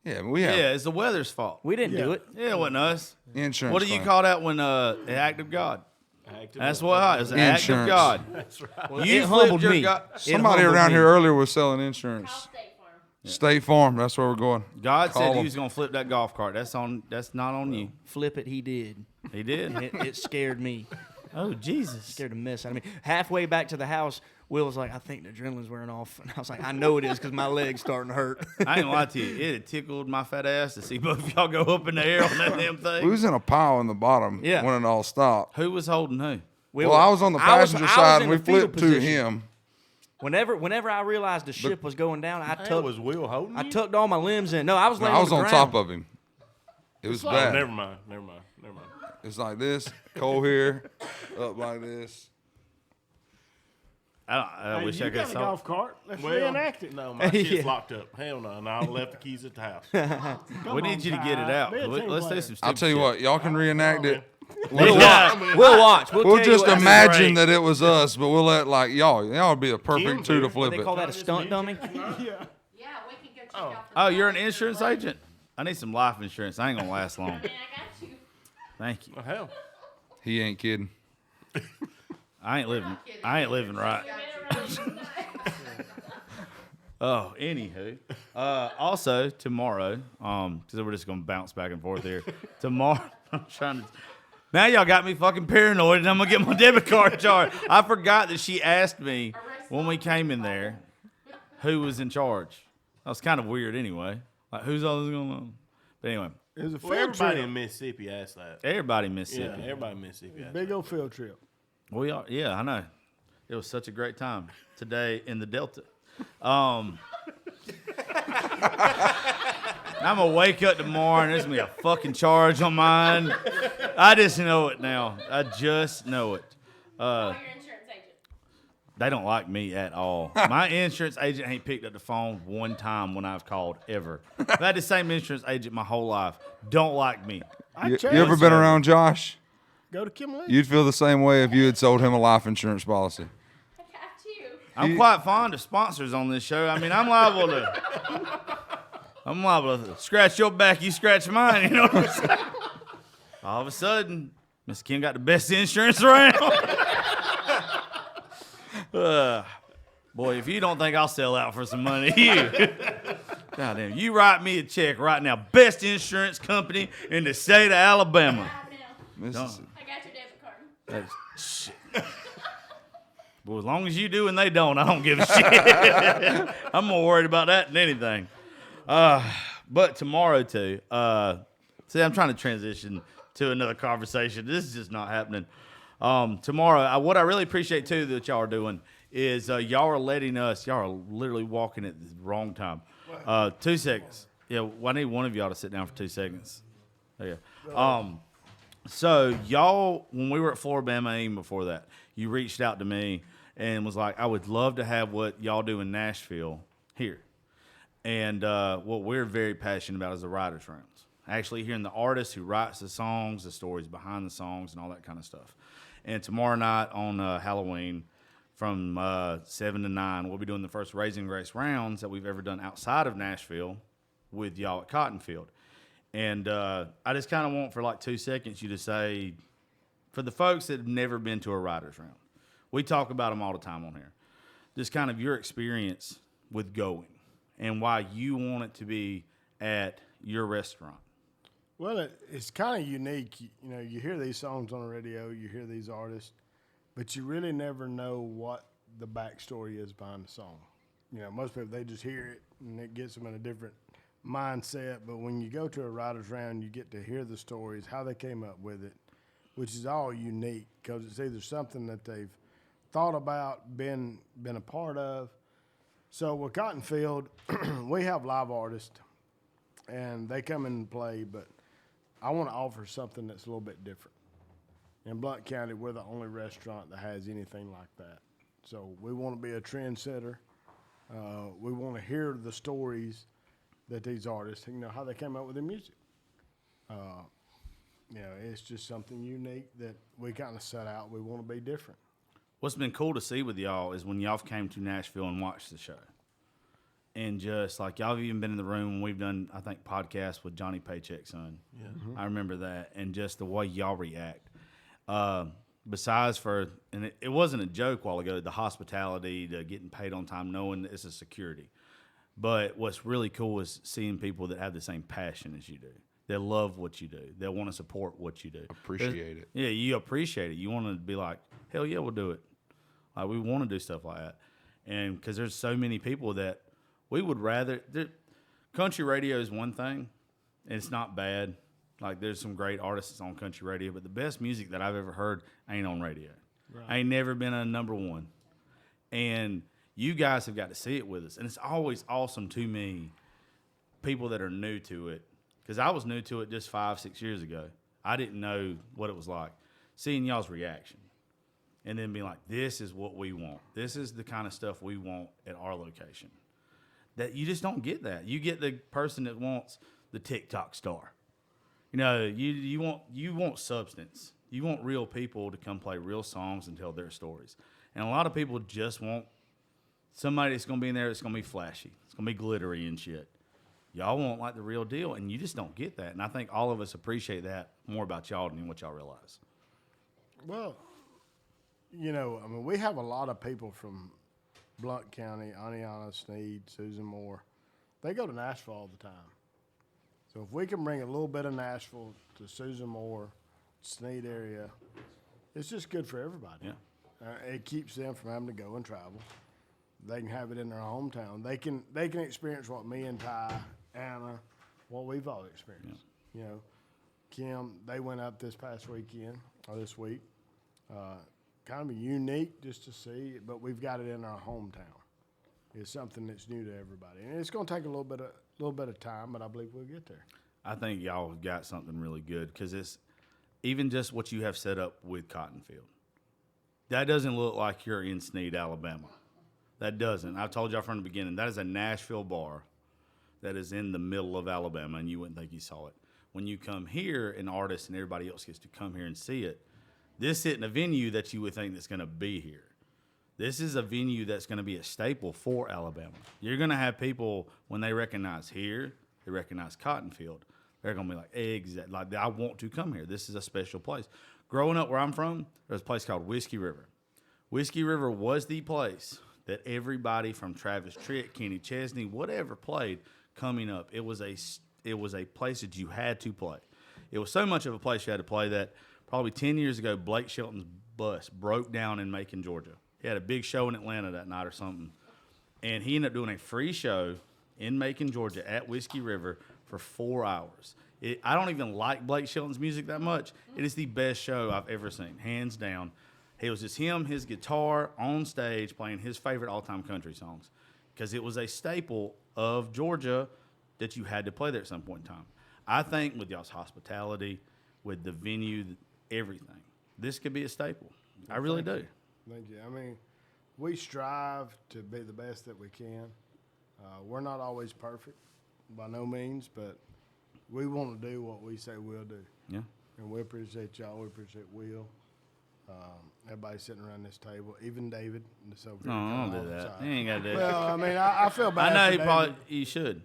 Yeah, we have Yeah, it's the weather's fault. We didn't do it. Yeah, it wasn't us. insurance. What do you claim. call that when the act of God? Active That's what it was. An act of Insurance. God. Well, You it humbled flipped your me. God. It Somebody humbled around me. here earlier was selling insurance. State Farm. That's where we're going. God Call said him. he was gonna flip that golf cart. That's not on you. Flip it, he did. He did. It scared me. Oh Jesus. Scared the mess out of me. Halfway back to the house, Will was like, I think the adrenaline's wearing off. And I was like, I know it is because my leg's starting to hurt. I ain't gonna lie to you. It had tickled my fat ass to see both of y'all go up in the air on that damn We thing. was in a pile in the bottom Yeah. when it all stopped. Who was holding who? Well, I was on the passenger side and we in the fetal flipped to position. him. Whenever I realized the ship was going down, I That was Will holding I you? tucked all my limbs in. No, I was No, laying I was on on the top ground. of him. It was Oh, bad. never mind. It's like this, Cole here, up like this. I Hey, wish you I could got a saw. golf cart. Let's Well, reenact it. No, my shit's locked up. Hell no. And I left the keys at the house. We need you to get it out. Be a team Let's do player. some. I'll tell you stupid what, y'all can reenact it. Yeah. We'll watch. We'll tell you just what- imagine great. that it was us, but we'll let y'all would be a perfect Kim two to do. flip They it. call that a stunt dummy. Yeah, we can go check out the Oh, you're an doctor. insurance agent. I need some life insurance. I ain't gonna last long. Man, I got you. Thank you. Well, hell. He ain't kidding. I ain't living right. Oh, anywho. Also tomorrow, because we're just gonna bounce back and forth here. Tomorrow, I'm trying to. Now y'all got me fucking paranoid, and I'm gonna get my debit card charged. I forgot that she asked me when we came in there who was in charge. That was kind of weird, anyway. Like, who's all this going on? But anyway, It was a Well, field everybody trip. in Mississippi asked that. everybody Yeah, Mississippi. everybody in Mississippi asked Big old field trip. We are, yeah, I know. It was such a great time today in the Delta. I'm gonna wake up tomorrow and there's gonna be a fucking charge on mine. I just know it now. I just know it. Call your insurance agent. They don't like me at all. My insurance agent ain't picked up the phone one time when I've called ever. I've had the same insurance agent my whole life. Don't like me. You checked. ever been around Josh? Go to Kim Lee. You'd feel the same way if you had sold him a life insurance policy. I got you. I'm quite fond of sponsors on this show. I mean, I'm liable to scratch your back, you scratch mine. You know what I'm saying? All of a sudden, Miss Kim got the best insurance around. Boy, if you don't think I'll sell out for some money, you. Goddamn, you write me a check right now. Best insurance company in the state of Alabama. I know. Mississippi. I got your debit card. That's shit. Well, as long as you do and they don't, I don't give a shit. I'm more worried about that than anything. But tomorrow too. See, I'm trying to transition to another conversation. This is just not happening. Tomorrow, what I really appreciate too that y'all are doing is y'all are letting us. Y'all are literally walking at the wrong time. 2 seconds. Yeah, well, I need one of y'all to sit down for 2 seconds. There you go. So y'all, when we were at Floribama, even before that, you reached out to me and was like, I would love to have what y'all do in Nashville here. And what we're very passionate about is the writers' rooms. Actually hearing the artist who writes the songs, the stories behind the songs, and all that kind of stuff. And tomorrow night on Halloween from 7 to 9, we'll be doing the first Raising Grace rounds that we've ever done outside of Nashville with y'all at Cottonfield. And I just kind of want for like 2 seconds you to say, for the folks that have never been to a writer's round, we talk about them all the time on here, just kind of your experience with going and why you want it to be at your restaurant. Well, it's kind of unique. You know, you hear these songs on the radio, you hear these artists, but you really never know what the backstory is behind the song. You know, most people, they just hear it and it gets them in a different mindset. But when you go to a writer's round, you get to hear the stories, how they came up with it, which is all unique because it's either something that they've thought about, been a part of. So with Cottonfield, we have live artists, and they come in and play, but I want to offer something that's a little bit different. In Blount County, we're the only restaurant that has anything like that. So we want to be a trendsetter. We want to hear the stories that these artists, you know, how they came up with their music. You know, it's just something unique that we kind of set out. We want to be different. What's been cool to see with y'all is when y'all came to Nashville and watched the show. And just like y'all have even been in the room when we've done, I think, podcasts with Johnny Paycheck's son. Yeah. I remember that. And just the way y'all react. Besides and it wasn't a joke a while ago, the hospitality, the getting paid on time, knowing that it's a security. But what's really cool is seeing people that have the same passion as you do. They love what you do. They want to support what you do. Appreciate it. Yeah, you appreciate it. You want to be like, hell yeah, we'll do it. Like, we want to do stuff like that. And because there's so many people that we would rather. Country radio is one thing, and it's not bad. Like, there's some great artists on country radio, but the best music that I've ever heard ain't on radio. Right. I ain't never been a number one. And you guys have got to see it with us. And it's always awesome to me, people that are new to it, because I was new to it just 5-6 years ago. I didn't know what it was like. Seeing y'all's reaction. and then being like, this is what we want. This is the kind of stuff we want at our location. That you just don't get that. You get the person that wants the TikTok star. You know, you want substance. You want real people to come play real songs and tell their stories. And a lot of people just want somebody that's going to be in there that's going to be flashy. It's going to be glittery and shit. Y'all want like the real deal, and you just don't get that. And I think all of us appreciate that more about y'all than what y'all realize. Well, you know, I mean, we have a lot of people from Blount County, Aniana, Sneed, Susan Moore. They go to Nashville all the time. So if we can bring a little bit of Nashville to Susan Moore, Sneed area, it's just good for everybody. Yeah. It keeps them from having to go and travel. They can have it in their hometown. They can experience what me and Ty, Anna, what we've all experienced. You know, Kim, they went up this past weekend or this week. Kind of unique just to see, but we've got it in our hometown. It's something that's new to everybody, and it's going to take a little bit of time, but I believe we'll get there. I think y'all have got something really good because it's even just what you have set up with Cottonfield. That doesn't look like you're in Sneed, Alabama. That doesn't. I've told y'all from the beginning, that is a Nashville bar that is in the middle of Alabama, and you wouldn't think you saw it. When you come here, and artists and everybody else gets to come here and see it, this isn't a venue that you would think that's going to be here. This is a venue that's going to be a staple for Alabama. You're going to have people, when they recognize here, they recognize Cottonfield, they're going to be like, exactly, like, I want to come here. This is a special place. Growing up where I'm from, there's a place called Whiskey River. Whiskey River was the place that everybody from Travis Tritt, Kenny Chesney, whatever played coming up. It was a place that you had to play. It was so much of a place you had to play that probably 10 years ago, Blake Shelton's bus broke down in Macon, Georgia. He had a big show in Atlanta that night or something. And he ended up doing a free show in Macon, Georgia at Whiskey River for 4 hours. I don't even like Blake Shelton's music that much. It is the best show I've ever seen, hands down. It was just him, his guitar on stage playing his favorite all-time country songs because it was a staple of Georgia that you had to play there at some point in time. I think with y'all's hospitality, with the venue, everything, this could be a staple. I really do. Thank you. I mean, we strive to be the best that we can. We're not always perfect, by no means, but we want to do what we say we'll do. Yeah. And we appreciate y'all. We appreciate Will. Everybody sitting around this table, even David. That's over here No, kinda don't off do the that. side. He ain't got to do it. Well, I mean, I feel bad. I know for he David, probably you should.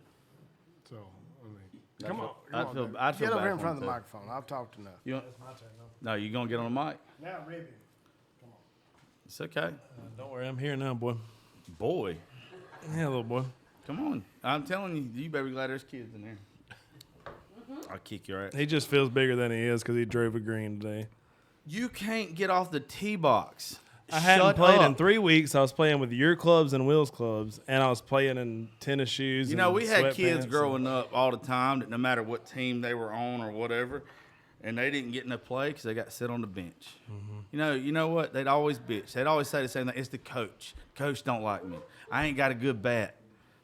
So, I mean, come on. I'd Come feel- on, David. I'd feel Get over bad here in for front of him, the too. microphone. I've talked enough. You want, no, you gonna get on the mic? Now, Ribby. It's okay, Don't worry, I'm here now, boy. boy. Yeah, little boy. Come on, I'm telling you, you better be glad there's kids in there. I'll kick your ass. He just feels bigger than he is because he drove a green today. You can't get off the tee box. I hadn't Shut played in up. 3 weeks. I was playing with your clubs and Will's clubs, and I was playing in tennis shoes. You know, and we had kids sweatpants growing up all the time that no matter what team they were on or whatever, and they didn't get enough play because they got to sit on the bench. You know what? They'd always bitch. They'd always say the same thing. It's the coach. Coach don't like me. I ain't got a good bat.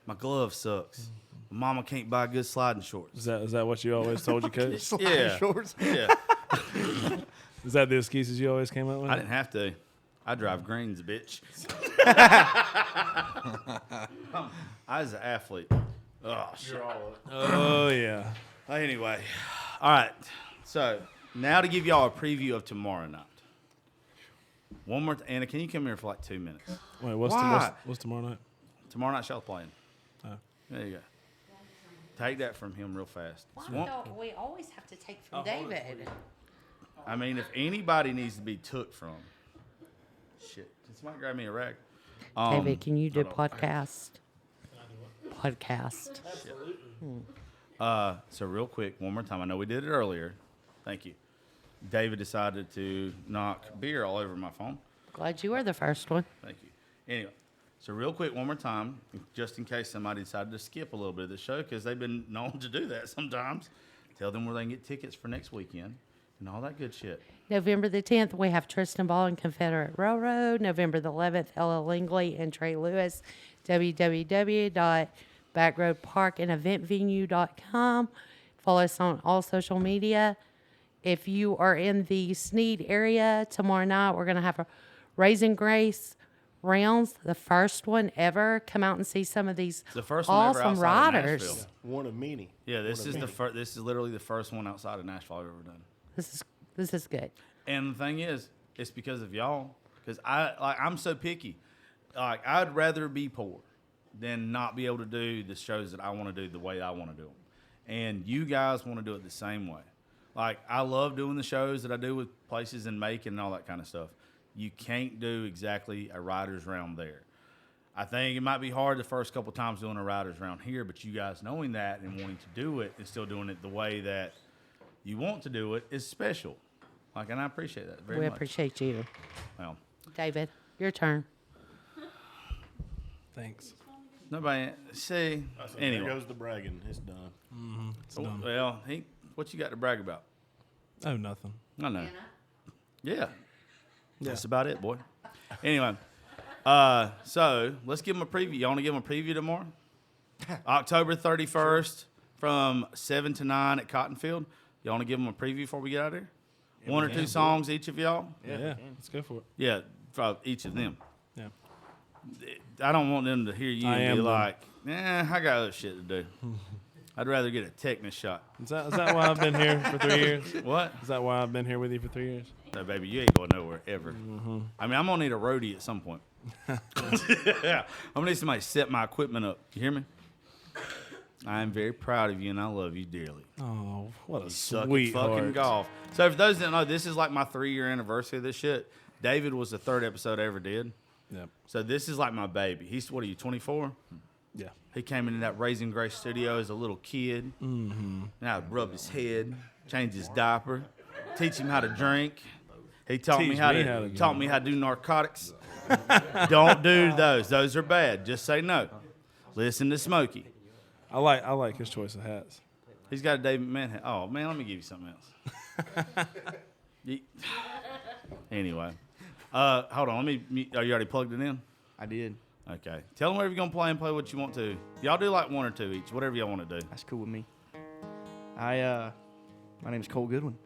My glove sucks. Mama can't buy good sliding shorts. Is that what you always told your coach? Yeah. Shorts. Yeah. Is that the excuses you always came up with? I didn't have to. I drive greens, bitch. I was an athlete. Oh, shit. Oh yeah. Anyway, all right. So now to give y'all a preview of tomorrow night. One more, Anna, can you come here for like 2 minutes? Wait, Why? what's tomorrow night? Tomorrow night, Shell's playing. Oh. There you go. Take that from him real fast. Why Swan- don't we always have to take from David? I mean, if anybody needs to be took from, shit. Can somebody grab me a rag? David, can you do hold on. podcast? Podcast. So real quick, one more time. I know we did it earlier. Thank you. David decided to knock beer all over my phone. Glad you were the first one. Thank you. Anyway, so real quick, one more time, just in case somebody decided to skip a little bit of the show, because they've been known to do that sometimes. Tell them where they can get tickets for next weekend and all that good shit. November the 10th, we have Tristan Ball and Confederate Railroad. November the 11th, Ella Langley and Trey Lewis. www.backroadparkandeventvenue.com. Follow us on all social media. If you are in the Sneed area tomorrow night, we're going to have a Raising Grace rounds, the first one ever. Come out and see some of these The first one ever awesome outside of riders. Nashville. One of many. Yeah, this is the first. This is literally the first one outside of Nashville I've ever done. This is good. And the thing is, it's because of y'all. Because I'm so picky. Like, I'd rather be poor than not be able to do the shows that I want to do the way I want to do them. And you guys want to do it the same way. Like, I love doing the shows that I do with places in Macon and all that kind of stuff. You can't do exactly a writer's round there. I think it might be hard the first couple times doing a writer's round here, but you guys knowing that and wanting to do it and still doing it the way that you want to do it is special. Like, and I appreciate that very We much. appreciate you. Well, David, your turn. Thanks. nobody see. There Anyway, goes the bragging. It's done. It's done. well, what you got to brag about? Oh, nothing. I know. Yeah. Yeah. That's about it, boy. Anyway, so let's give them a preview. You want to give them a preview tomorrow? October 31st from 7 to 9 at Cottonfield. You want to give them a preview before we get out of here? One or two songs, each of y'all? Yeah, let's go for it. Yeah, for each of them. Yeah. I don't want them to hear you I and am be them. like, I got other shit to do. I'd rather get a tetanus shot. Is that why I've been here for 3 years? What? Is that why I've been here with you for 3 years? No, baby, you ain't going nowhere ever. I mean, I'm going to need a roadie at some point. Yeah, I'm going to need somebody to set my equipment up. You hear me? I am very proud of you, and I love you dearly. Oh, what a Suck at sweetheart. fucking golf. So for those that don't know, this is like my 3-year anniversary of this shit. David was the 3rd episode I ever did. Yep. So this is like my baby. He's, what are you, 24? Yeah. He came into that Raising Grace studio as a little kid. Mm-hmm. And I would rub his head, change his diaper, teach him how to drink. He taught me Teach how me to how to taught drink. me how to do narcotics. Don't do those. Those are bad. Just say no. Listen to Smokey. I like his choice of hats. He's got a David McMahon hat. Oh man, let me give you something else. Anyway, hold on. Are you already plugged it in? I did. Okay. Tell them wherever you're gonna play and play what you want to. Y'all do like 1 or 2 each, whatever y'all want to do. That's cool with me. My name is Cole Goodwin.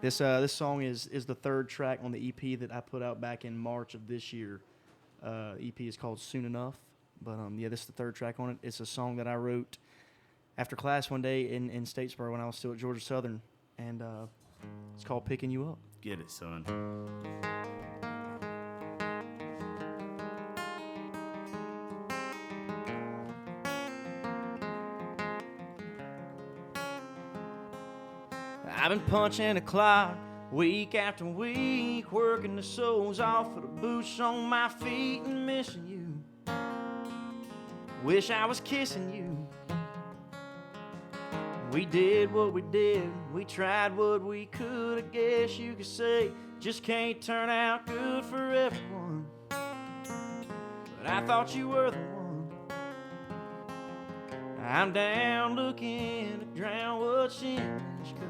This song is the 3rd track on the EP that I put out back in March of this year. EP is called Soon Enough, but yeah, this is the 3rd track on it. It's a song that I wrote after class one day in Statesboro when I was still at Georgia Southern, and it's called Picking You Up. Get it, son. I've been punching the clock week after week, working the soles off of the boots on my feet and missing you. Wish I was kissing you. We did what we did, we tried what we could. I guess you could say just can't turn out good for everyone. But I thought you were the one. I'm down looking to drown what's in this cup.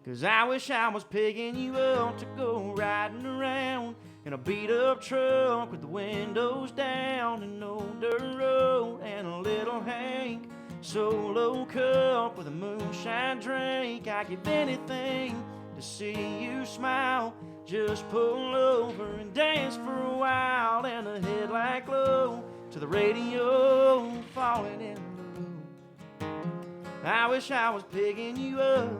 'Cause I wish I was picking you up to go riding around in a beat-up truck with the windows down and no dirt road and a little Hank solo cup with a moonshine drink. I'd give anything to see you smile. Just pull over and dance for a while and a headlight glow to the radio falling in the room. I wish I was picking you up.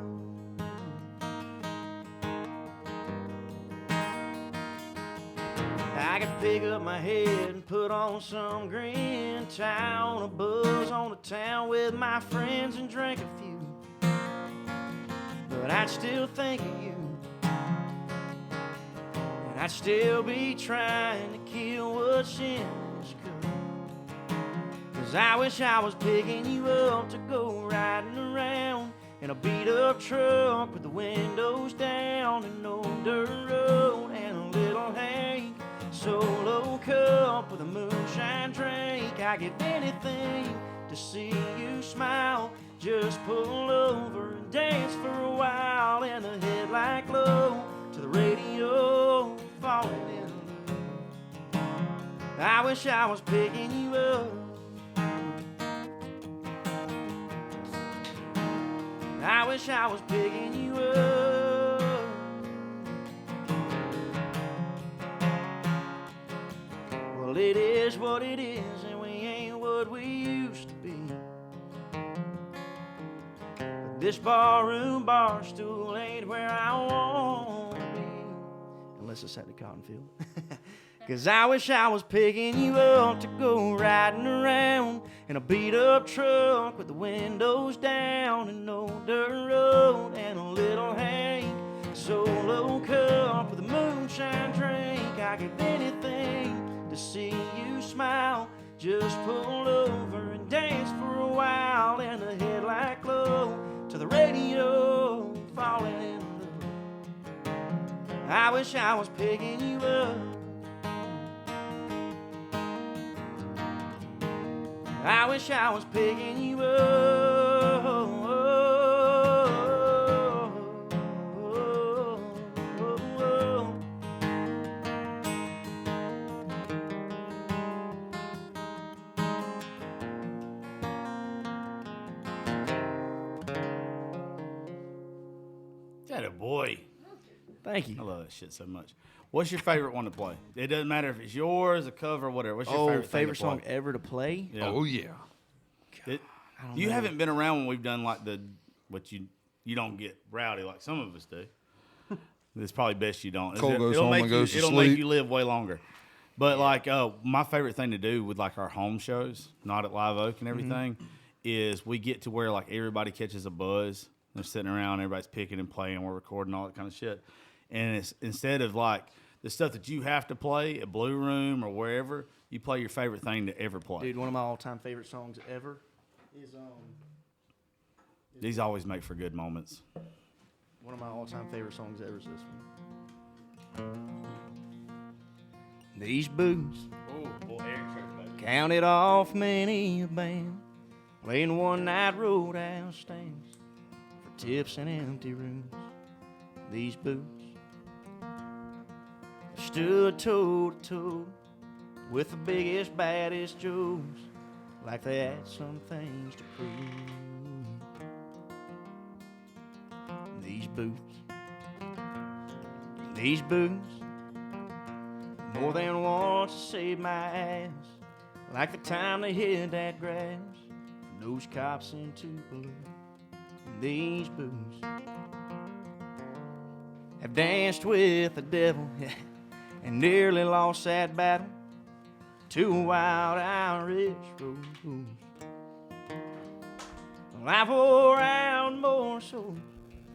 I could pick up my head and put on some grin, tie on a buzz on the town with my friends and drink a few. But I'd still think of you, and I'd still be trying to kill what's in this cup. 'Cause I wish I was picking you up to go riding around in a beat-up truck with the windows down and no dirt road and a little Hank solo cup with a moonshine drink. I give anything to see you smile. Just pull over and dance for a while and the headlight glow to the radio falling in. I wish I was picking you up. I wish I was picking you up. Well, it is what it is, and we ain't what we used to be. But this barroom bar stool ain't where I wanna be. Unless it's at the cotton field. 'Cause I wish I was picking you up to go riding around in a beat-up truck with the windows down and no dirt road and a little Hank solo cup with a moonshine drink. I give anything to see you smile. Just pull over and dance for a while in the headlight glow to the radio falling in love. I wish I was picking you up. I wish I was picking you up. That a boy. Thank you. I love that shit so much. What's your favorite one to play? It doesn't matter if it's yours, a cover, whatever. What's your favorite thing to song play? ever to play? Yeah. Oh yeah. You haven't been around when we've done like what you don't get rowdy like some of us do. It's probably best you don't. Cole goes home make and goes to it'll sleep. make you live way longer. But like my favorite thing to do with like our home shows, not at Live Oak and everything, is we get to where like everybody catches a buzz. They're sitting around, everybody's picking and playing, we're recording all that kind of shit. And it's instead of like the stuff that you have to play at Blue Room or wherever, you play your favorite thing to ever play. Dude, one of my all-time favorite songs ever is These always make for good moments. one of my all-time favorite songs ever is this one. These boots Oh, boy, Eric counted off many a band, playing one-night roadhouse stands for tips and empty rooms. These boots stood toe-to-toe with the biggest, baddest Joes, like they had some things to prove. These boots, more than once saved my ass, like the time they hid that grass from those cops in Tupelo. These boots have danced with the devil and nearly lost that battle to a wild Irish rose. Well, I've wore out more souls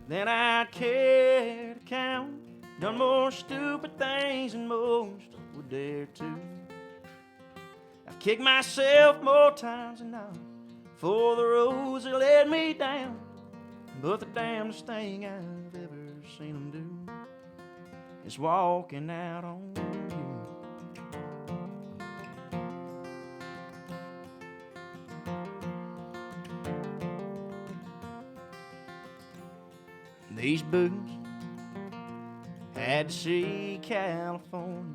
than I'd care to count, done more stupid things than most would dare to. I've kicked myself more times than not for the roads that led me down, but the damnedest thing I've ever seen them do is walking out on you. These boots had to see California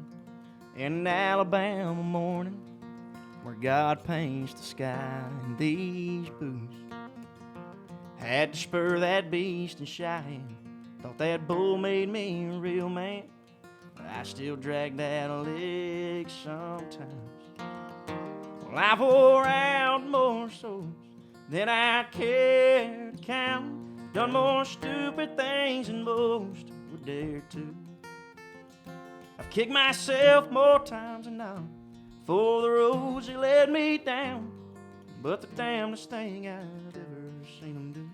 in an Alabama morning where God paints the sky. And these boots had to spur that beast and shine. Thought that bull made me a real man, but I still drag that leg sometimes. Well, I've wore out more souls than I care to count, done more stupid things than most would dare to. I've kicked myself more times than not for the roads that led me down, but the damnedest thing I've ever seen them do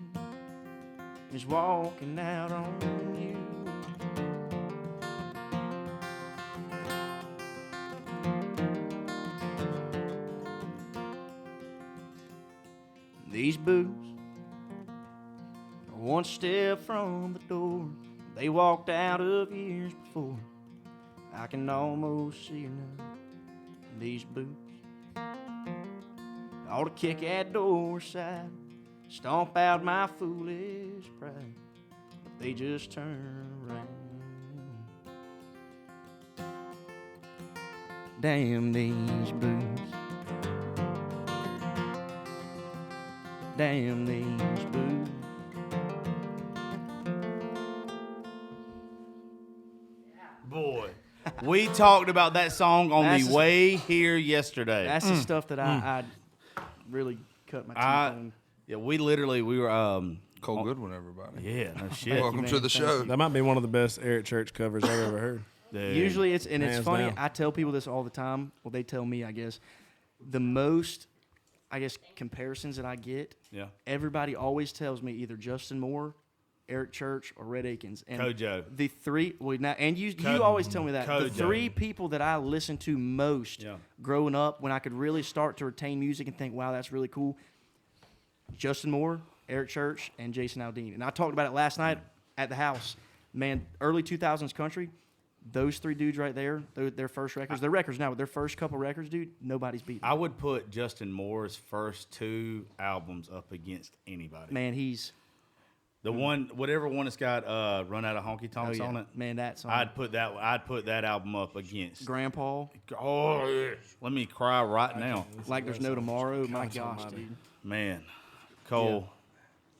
is walking out on you. These boots are one step from the door they walked out of years before. I can almost see her now. These boots ought to kick that door aside, stomp out my foolish pride, but they just turn around. Damn these boots. Damn these boots. Boy, We talked about that song on That's the the- way here yesterday. That's the stuff that I really cut my teeth on. Yeah, we were. Cole Goodwin, everybody. Yeah, no shit. Welcome to the show. That might be one of the best Eric Church covers I've ever heard. Dude. Usually it's Hands funny. down. I tell people this all the time. Well, they tell me, I guess, the most, comparisons that I get. Yeah. Everybody always tells me either Justin Moore, Eric Church, or Red Akins. And Kojo. The three. Well, now, and you always tell me that the Kojo. three people that I listened to most Yeah. growing up, when I could really start to retain music and think, wow, that's really cool. Justin Moore, Eric Church, and Jason Aldean. And I talked about it last night at the house. Man, early 2000s country, those three dudes right there, their first records, their records now, but their first couple records, dude, nobody's beating. I would put Justin Moore's first 2 albums up against anybody. Man, he's The one, whatever one that's got "Run Out of Honky Tonks" on it. Man, that song. I'd put that album up against. Grandpa, Oh, yeah. Let me cry right now, like there's no tomorrow. My gosh, dude. man. Cole,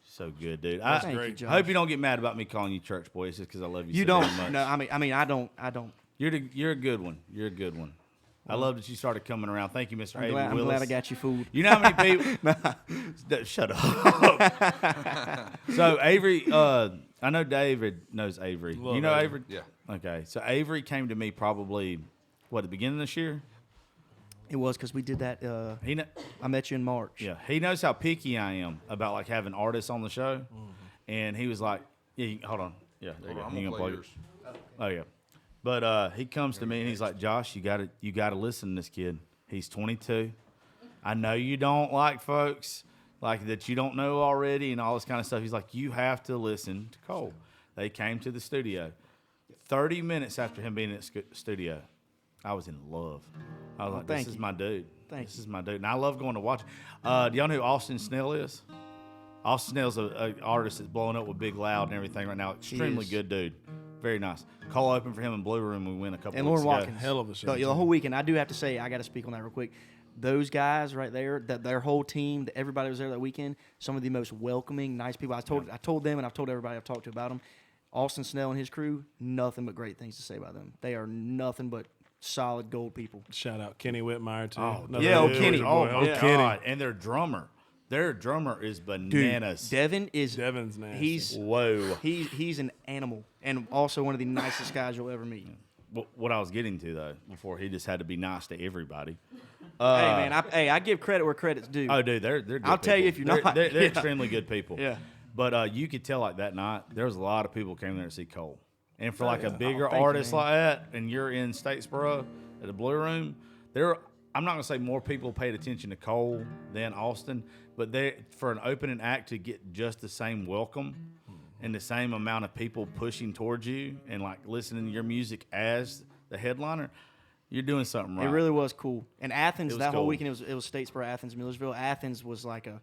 so good, dude. Thank you, I Josh. hope you don't get mad about me calling you church boy. It's just because I love you. You so don't. damn much. No, I mean, I don't. You're a good one. You're a good one. I love that you started coming around. Thank you, Mr. Avery I'm Willis. glad I got you fooled. You know how many people? Shut up. So Avery, I know David knows Avery. Love you know Avery. Avery? Yeah. Okay. So Avery came to me probably at the beginning of this year. It was because we did that. He kn- I met you in March. Yeah, he knows how picky I am about like having artists on the show, and he was like, "Yeah, hold on, yeah, there you go. I'm You gonna can play plug yours. it. Oh yeah, but he comes to me and he's like, "Josh, you gotta listen to this kid. He's 22. I know you don't like folks like that you don't know already and all this kind of stuff. He's like, you have to listen to Cole." They came to the studio. 30 minutes after him being at the studio, I was in love. I was like, thank this is you. my dude. Thank This is my dude. And I love going to watch. Do y'all know who Austin Snell is? Austin Snell's an artist that's blowing up with Big Loud and everything right now. Extremely is. good dude. Very nice. Call open for him in Blue Room. We win a couple And weeks Lauren ago. Watkins. Hell of a show, The whole weekend. I do have to say, I got to speak on that real quick. Those guys right there, their whole team, everybody was there that weekend. Some of the most welcoming, nice people. I told them, and I've told everybody I've talked to about them. Austin Snell and his crew, nothing but great things to say about them. They are nothing but solid gold people. Shout out Kenny Whitmire too. Oh, Another yeah, good Kenny. boy. Oh, my Kenny. God. And their drummer. Their drummer is bananas. Devin is Devin's nasty. he's Whoa. he's an animal and also one of the nicest guys you'll ever meet. What I was getting to, though, before he just had to be nice to everybody. Hey man, I give credit where credit's due. Oh, dude, they're good I'll tell you if people. you're not. They're Yeah. extremely good people. Yeah. But you could tell, like, that night, there was a lot of people came there to see Cole. And for, like, a bigger thank you, artist man. like that, and you're in Statesboro at the Blue Room, I'm not going to say more people paid attention to Cole than Austin, but for an opening act to get just the same welcome and the same amount of people pushing towards you and, like, listening to your music as the headliner, you're doing something right. It really was cool. And Athens, It was that whole cool. weekend, it was Statesboro, Athens, Millersville. Athens was like a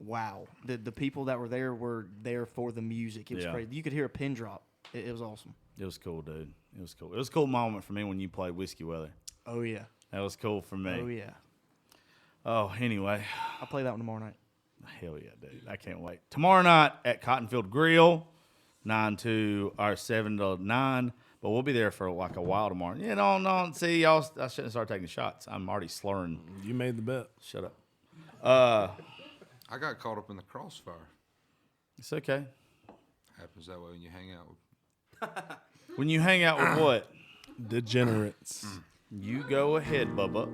wow. The people that were there for the music. It was Yeah. crazy. You could hear a pin drop. It was awesome. It was cool, dude. It was cool. It was a cool moment for me when you played Whiskey Weather. Oh yeah. That was cool for me. Oh yeah. Oh, anyway. I'll play that one tomorrow night. Hell yeah, dude. I can't wait. Tomorrow night at Cottonfield Grill, 7 to 9. But we'll be there for like a while tomorrow. Yeah, don't see y'all. I shouldn't start taking shots. I'm already slurring. You made the bet. Shut up. I got caught up in the crossfire. It's okay. Happens that way when you hang out with. When you hang out with what? Degenerates. You go ahead, Bubba.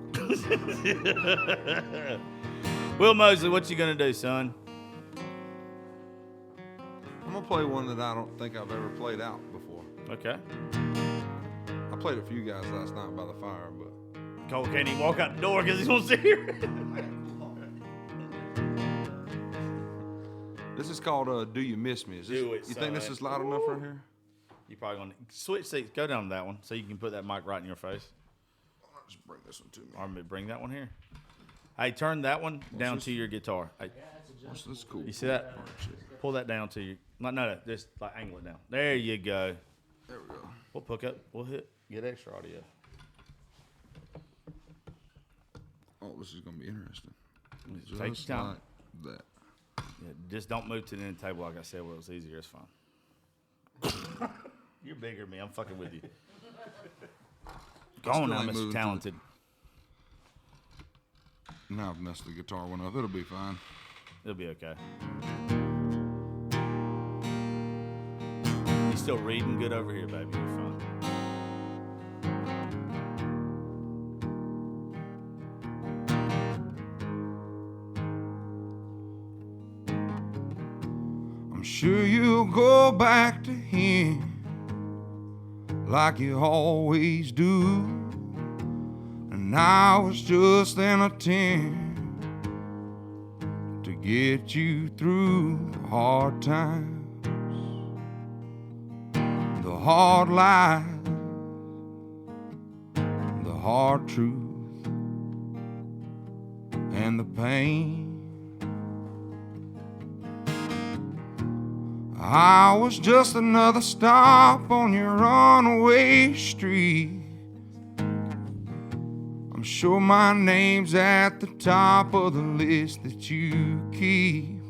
Will Mosley, what you gonna do, son? I'm gonna play one that I don't think I've ever played out before. Okay. I played a few guys last night by the fire, but Cole can't even walk out the door because he wants to hear it. this is called "Do You Miss Me?" Is this, Do it, you think this son. is loud enough right here? You probably gonna switch seats. Go down to that one so you can put that mic right in your face. I'll just bring this one to me. Or bring that one here. Hey, turn that one down to your guitar. Hey, Watch this cool. you see that? Pull that down to you. No, just like angle it down. There you go. There we go. We'll pick up. We'll get extra audio. Oh, this is gonna be interesting. Take Just your time. like that. Yeah, just don't move to the end table like I said where it was easier. It's fine. You're bigger than me. I'm fucking with you. Go on Still now, ain't moving Mr. to Talented. Now I've messed the guitar one up. It'll be fine. It'll be okay. You still reading good over here, baby? You're fine. I'm sure you'll go back to him like you always do. And I was just an attempt to get you through the hard times, the hard life, the hard truth, and the pain. I was just another stop on your runaway street. I'm sure my name's at the top of the list that you keep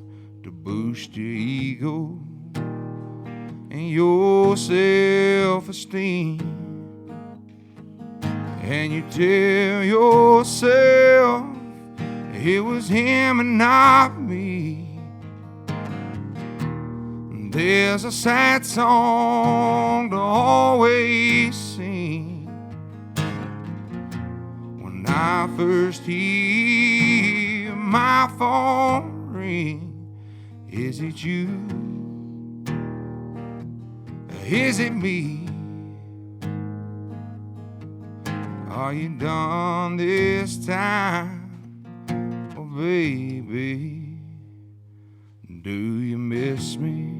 to boost your ego and your self-esteem. And you tell yourself it was him and not me. There's a sad song to always sing. When I first hear my phone ring, is it you? Is it me? Are you done this time? Oh baby, do you miss me?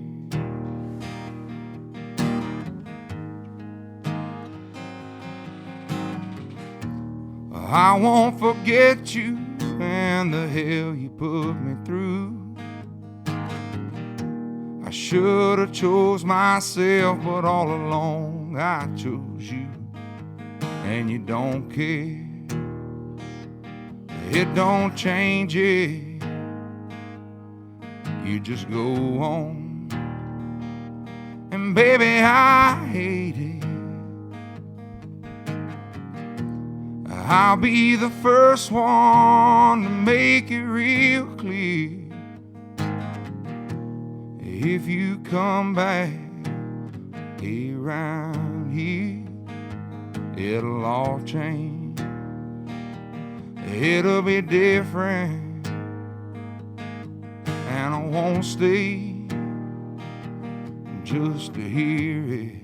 I won't forget you and the hell you put me through. I should have chose myself, but all along I chose you. And you don't care, it don't change it. You just go on, and baby I hate it. I'll be the first one to make it real clear. If you come back around here, it'll all change. It'll be different, and I won't stay just to hear it.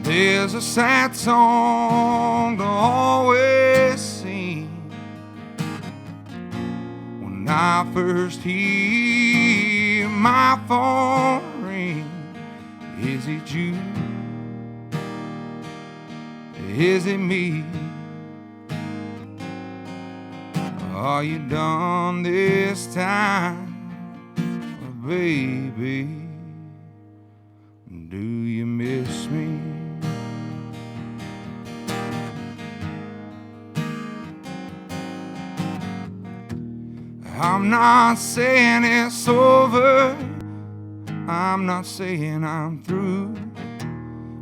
There's a sad song to always sing. When I first hear my phone ring, is it you? Is it me? Are you done this time, oh, baby? Do you miss me? I'm not saying it's over, I'm not saying I'm through.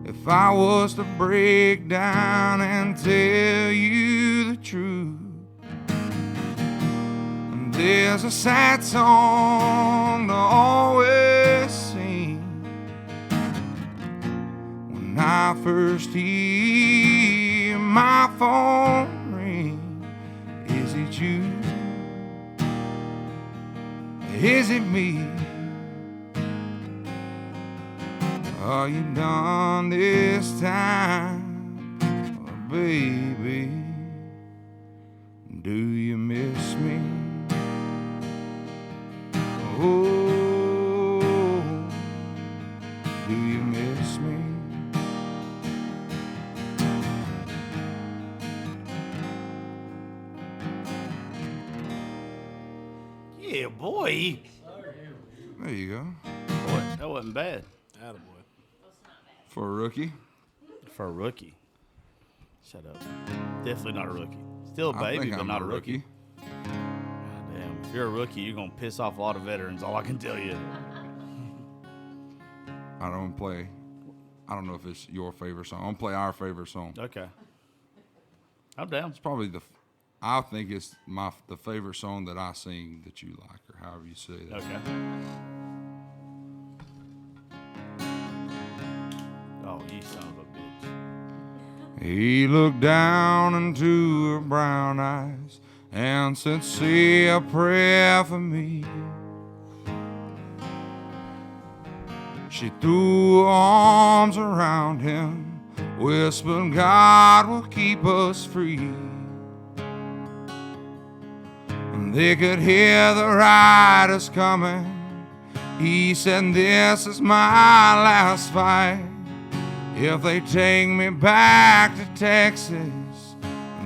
If I was to break down and tell you the truth, there's a sad song to always sing. When I first hear my phone ring, is it you? Is it me? Are you done this time, oh, baby? Do you miss me? Oh, do you miss me? Yeah, boy. There you go. Boy, that wasn't bad Attaboy. For a rookie. for a rookie. Shut up. Definitely not a rookie. Still a I baby, think but I'm not a rookie. Damn, if you're a rookie, you're gonna piss off a lot of veterans. All I can tell you. I don't play I don't know if it's your favorite song. I'm gonna play our favorite song. Okay. I'm down. It's probably I think it's the favorite song that I sing that you like, or however you say that. Okay. Oh, you son of a bitch. He looked down into her brown eyes and said, "Say a prayer for me." She threw her arms around him, whispered, "God will keep us free." And they could hear the riders coming. He said, "This is my last fight. If they take me back to Texas,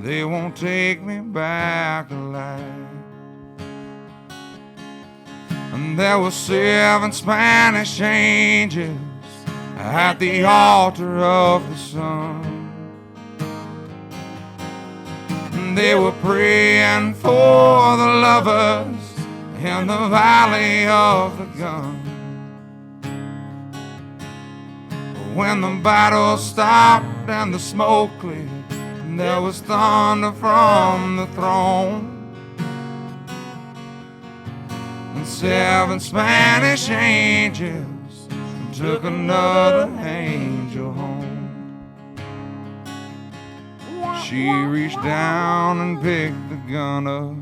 they won't take me back alive." And there were 7 Spanish angels at the altar of the sun. And they were praying for the lovers in the valley of the gun. When the battle stopped and the smoke cleared, and there was thunder from the throne, and 7 Spanish angels took another angel home. She reached down and picked the gun up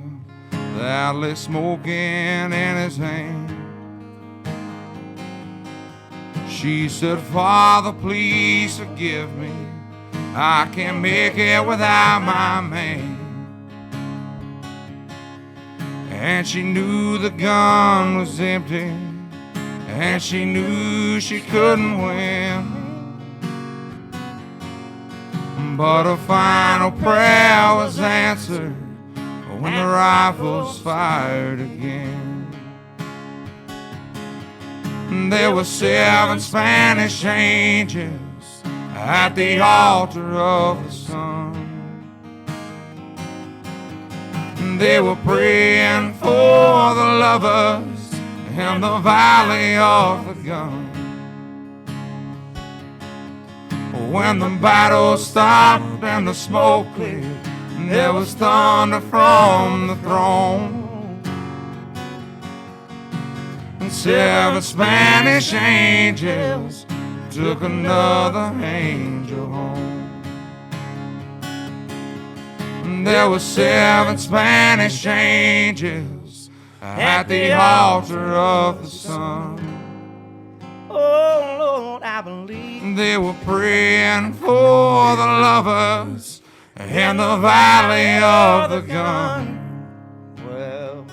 that lay smoking in his hand. She said, "Father, please forgive me. I can't make it without my man." And she knew the gun was empty, and she knew she couldn't win. But her final prayer was answered when the rifles fired again. And there were 7 Spanish angels at the altar of the sun. And they were praying for the lovers in the valley of the gun. When the battle stopped and the smoke cleared, and there was thunder from the throne, and 7 Spanish angels took another angel home. And there were 7 Spanish angels at the altar of the sun. Oh, Lord, I believe. They were praying for the lovers in the valley of the gun. Well.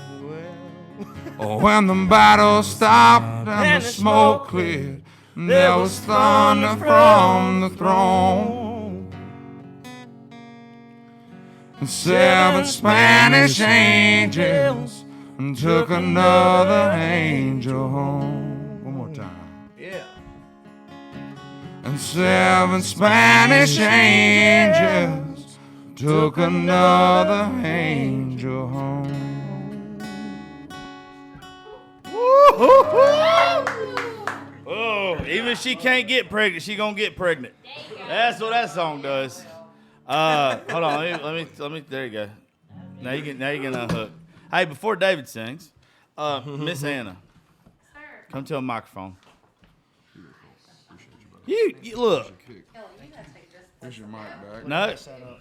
When the battle stopped and the smoke cleared, there was thunder from the throne, and 7 Spanish angels took another angel home. One more time. Yeah. And 7 Spanish angels took another angel home. Oh, even if she can't get pregnant, she gonna get pregnant. That's what that song does. Hold on, let me. There you go. Now you can unhook. Hey, before David sings, Miss Anna, come to a microphone. You look. Here's your mic back. No.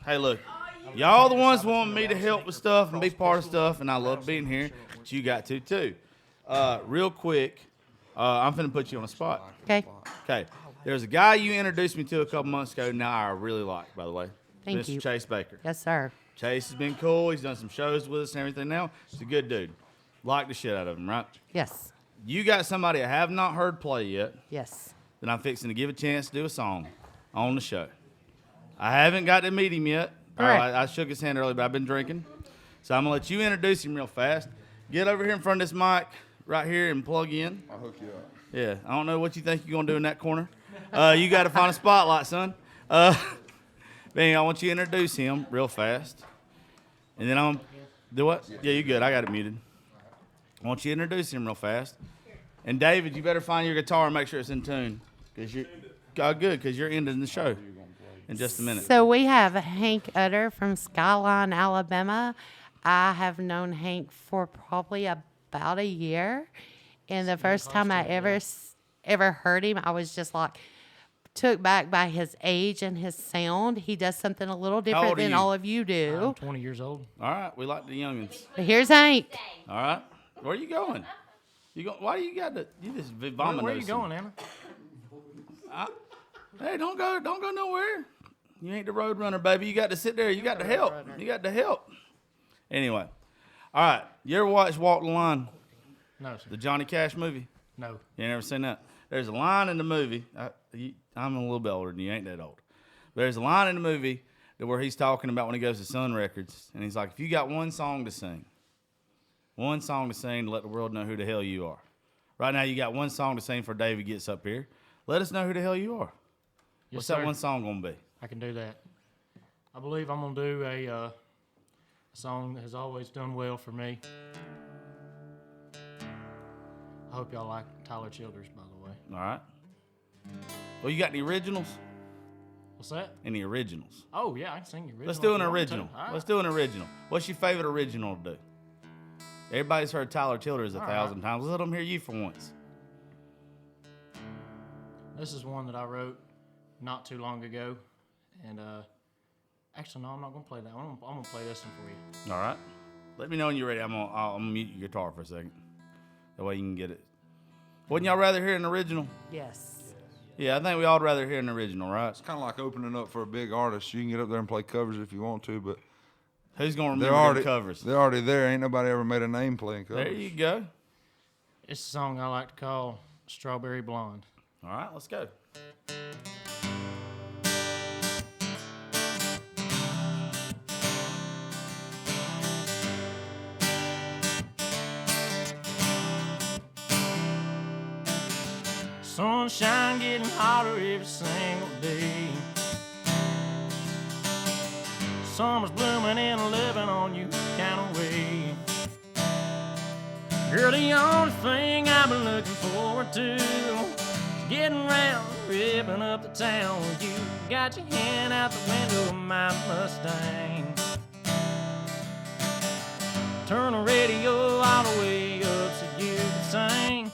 Hey, look. Y'all the ones want me to help with stuff and be part of stuff, and I love being here. But you got to too. Real quick, I'm finna put you on the spot. Okay. Okay. There's a guy you introduced me to a couple months ago. Now I really like, by the way. Thank Mr. you. Chase Baker. Yes, sir. Chase has been cool. He's done some shows with us and everything now. He's a good dude. Like the shit out of him, right? Yes. You got somebody I have not heard play yet Yes. that I'm fixing to give a chance to do a song on the show. I haven't got to meet him yet. Correct. I shook his hand earlier, but I've been drinking. So I'm going to let you introduce him real fast. Get over here in front of this mic right here and plug in. I'll hook you up. Yeah, I don't know what you think you're going to do in that corner. You got to find a spotlight, son. Man, I want you to introduce him real fast. And then I'm do what? Yeah, you good. I got it muted. I want you to introduce him real fast. And David, you better find your guitar and make sure it's in tune. Because good, because you're ending the show in just a minute. So we have Hank Utter from Skyline, Alabama. I have known Hank for probably about a year, and the first time I ever heard him, I was just like took back by his age and his sound. He does something a little old different are than you? all of you do. I'm 20 years old. All right, we like the youngins. But here's Hank. All right, where are you going? Why do you got to? You just vomit. Where are you going, Anna? Hey, don't go nowhere. You ain't the road runner, baby. You got to sit there. You got to help. You got to help. Anyway, all right. You ever watch Walk the Line, No, sir. the Johnny Cash movie? No. You ain't never seen that? There's a line in the movie. I'm a little bit older than you. Ain't that old. But there's a line in the movie where he's talking about when he goes to Sun Records, and he's like, if you got one song to sing to let the world know who the hell you are. Right now, you got one song to sing for David gets up here. Let us know who the hell you are. Yes, What's sir. that one song going to be? I can do that. I believe I'm going to do a song that has always done well for me. I hope y'all like Tyler Childers, by the way. All right. Well, you got any originals? What's that? Any originals? Oh, yeah, I can sing the original. Let's do if an you want me to. original. All right. Let's do an original. What's your favorite original to do? Everybody's heard Tyler Childers 1,000 times. Let them hear you for once. This is one that I wrote not too long ago. And actually, no, I'm not going to play that one. I'm going to play this one for you. All right. Let me know when you're ready. I'll mute your guitar for a second. That way you can get it. Wouldn't y'all rather hear an original? Yes. Yeah, I think we all would rather hear an original, right? It's kind of like opening up for a big artist. You can get up there and play covers if you want to, but Who's going to they're remember already them covers? They're already there. Ain't nobody ever made a name playing covers. There you go. It's a song I like to call Strawberry Blonde. All right, let's go. Sunshine getting hotter every single day. Summer's blooming and living on you kind of way. You're the only thing I've been looking forward to is getting round, ripping up the town with you. Got your hand out the window of my Mustang. Turn the radio all the way up so you can sing.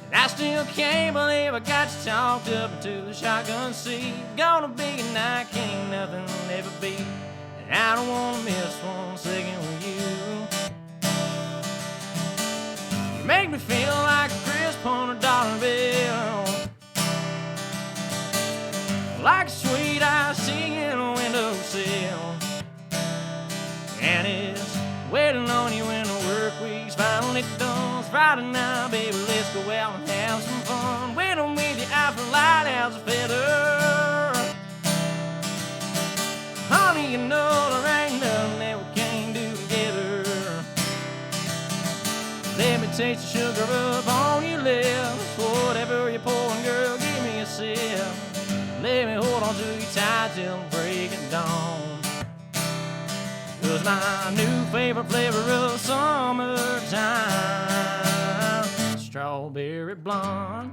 And I still can't believe I got you talked up into the shotgun seat. Gonna be a night, can't nothing ever be. And I don't wanna miss 1 second with you. You make me feel like a crisp $100 bill, like a sweet iced tea in a windowsill. And it's waiting on you when the work week's finally done. It's Friday night, baby, let's go out and have some fun. Waiting with you after light as a feather. Honey, you know there ain't nothing that we can't do together. Let me taste the sugar up on your lips. Whatever you're pouring, girl, give me a sip. Let me hold on to you tight till break of dawn. 'Cause my new favorite flavor of summertime, strawberry blonde.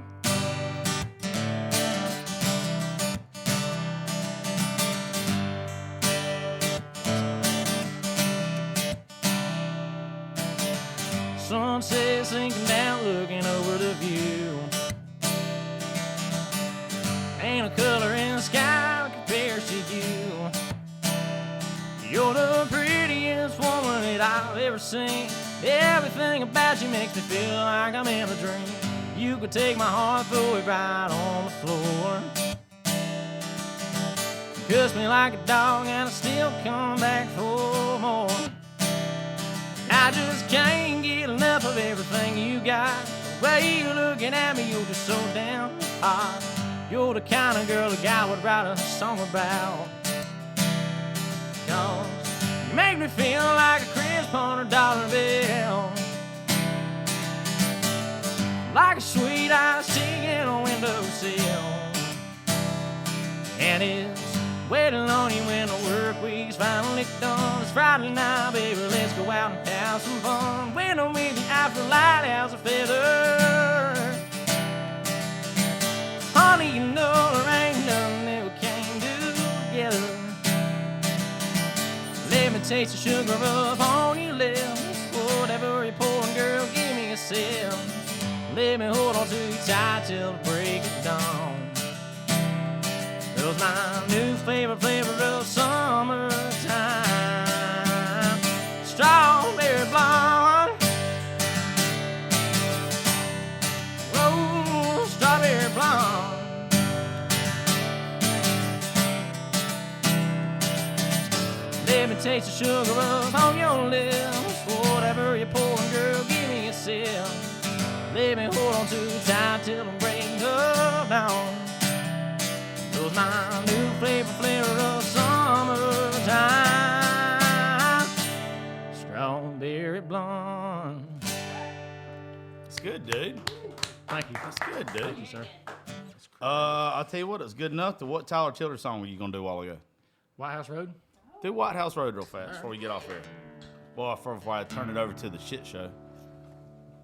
Sunset sinking down, looking over the view. Ain't a color in the sky that compares to you. You're the prettiest woman that I've ever seen. Everything about you makes me feel like I'm in a dream. You could take my heart, throw it right on the floor. Kiss me like a dog and I still come back for more. I just can't get enough of everything you got. The way you're looking at me, you're just so damn hot. You're the kind of girl a guy would write a song about. 'Cause you make me feel like a crisp $100 bill, like a sweet iced tea in a windowsill. And it's waiting on you when the work week's finally done. It's Friday night, baby, let's go out and have some fun. When I'm with you after light as a feather. Honey, you know there ain't nothing that we can't do together. Let me taste the sugar up on your lips. Whatever you're pouring, girl, give me a sip. Let me hold on to you tight till the break of dawn. It was my new favorite flavor of summertime. Strawberry blonde. Whoa, strawberry blonde. Let me taste the sugar up on your lips. Whatever you're pouring, girl, give me a sip. Let me hold on to you tight till the break of dawn. It was my new flavor of summertime. Strawberry blonde. It's good, dude. Thank you. That's good, dude. Thank you, sir. I'll tell you what, it's good enough. To what Tyler Childers song were you gonna do a while ago? White House Road. Do White House Road real fast before we get off here. Boy, before I turn it over to the shit show.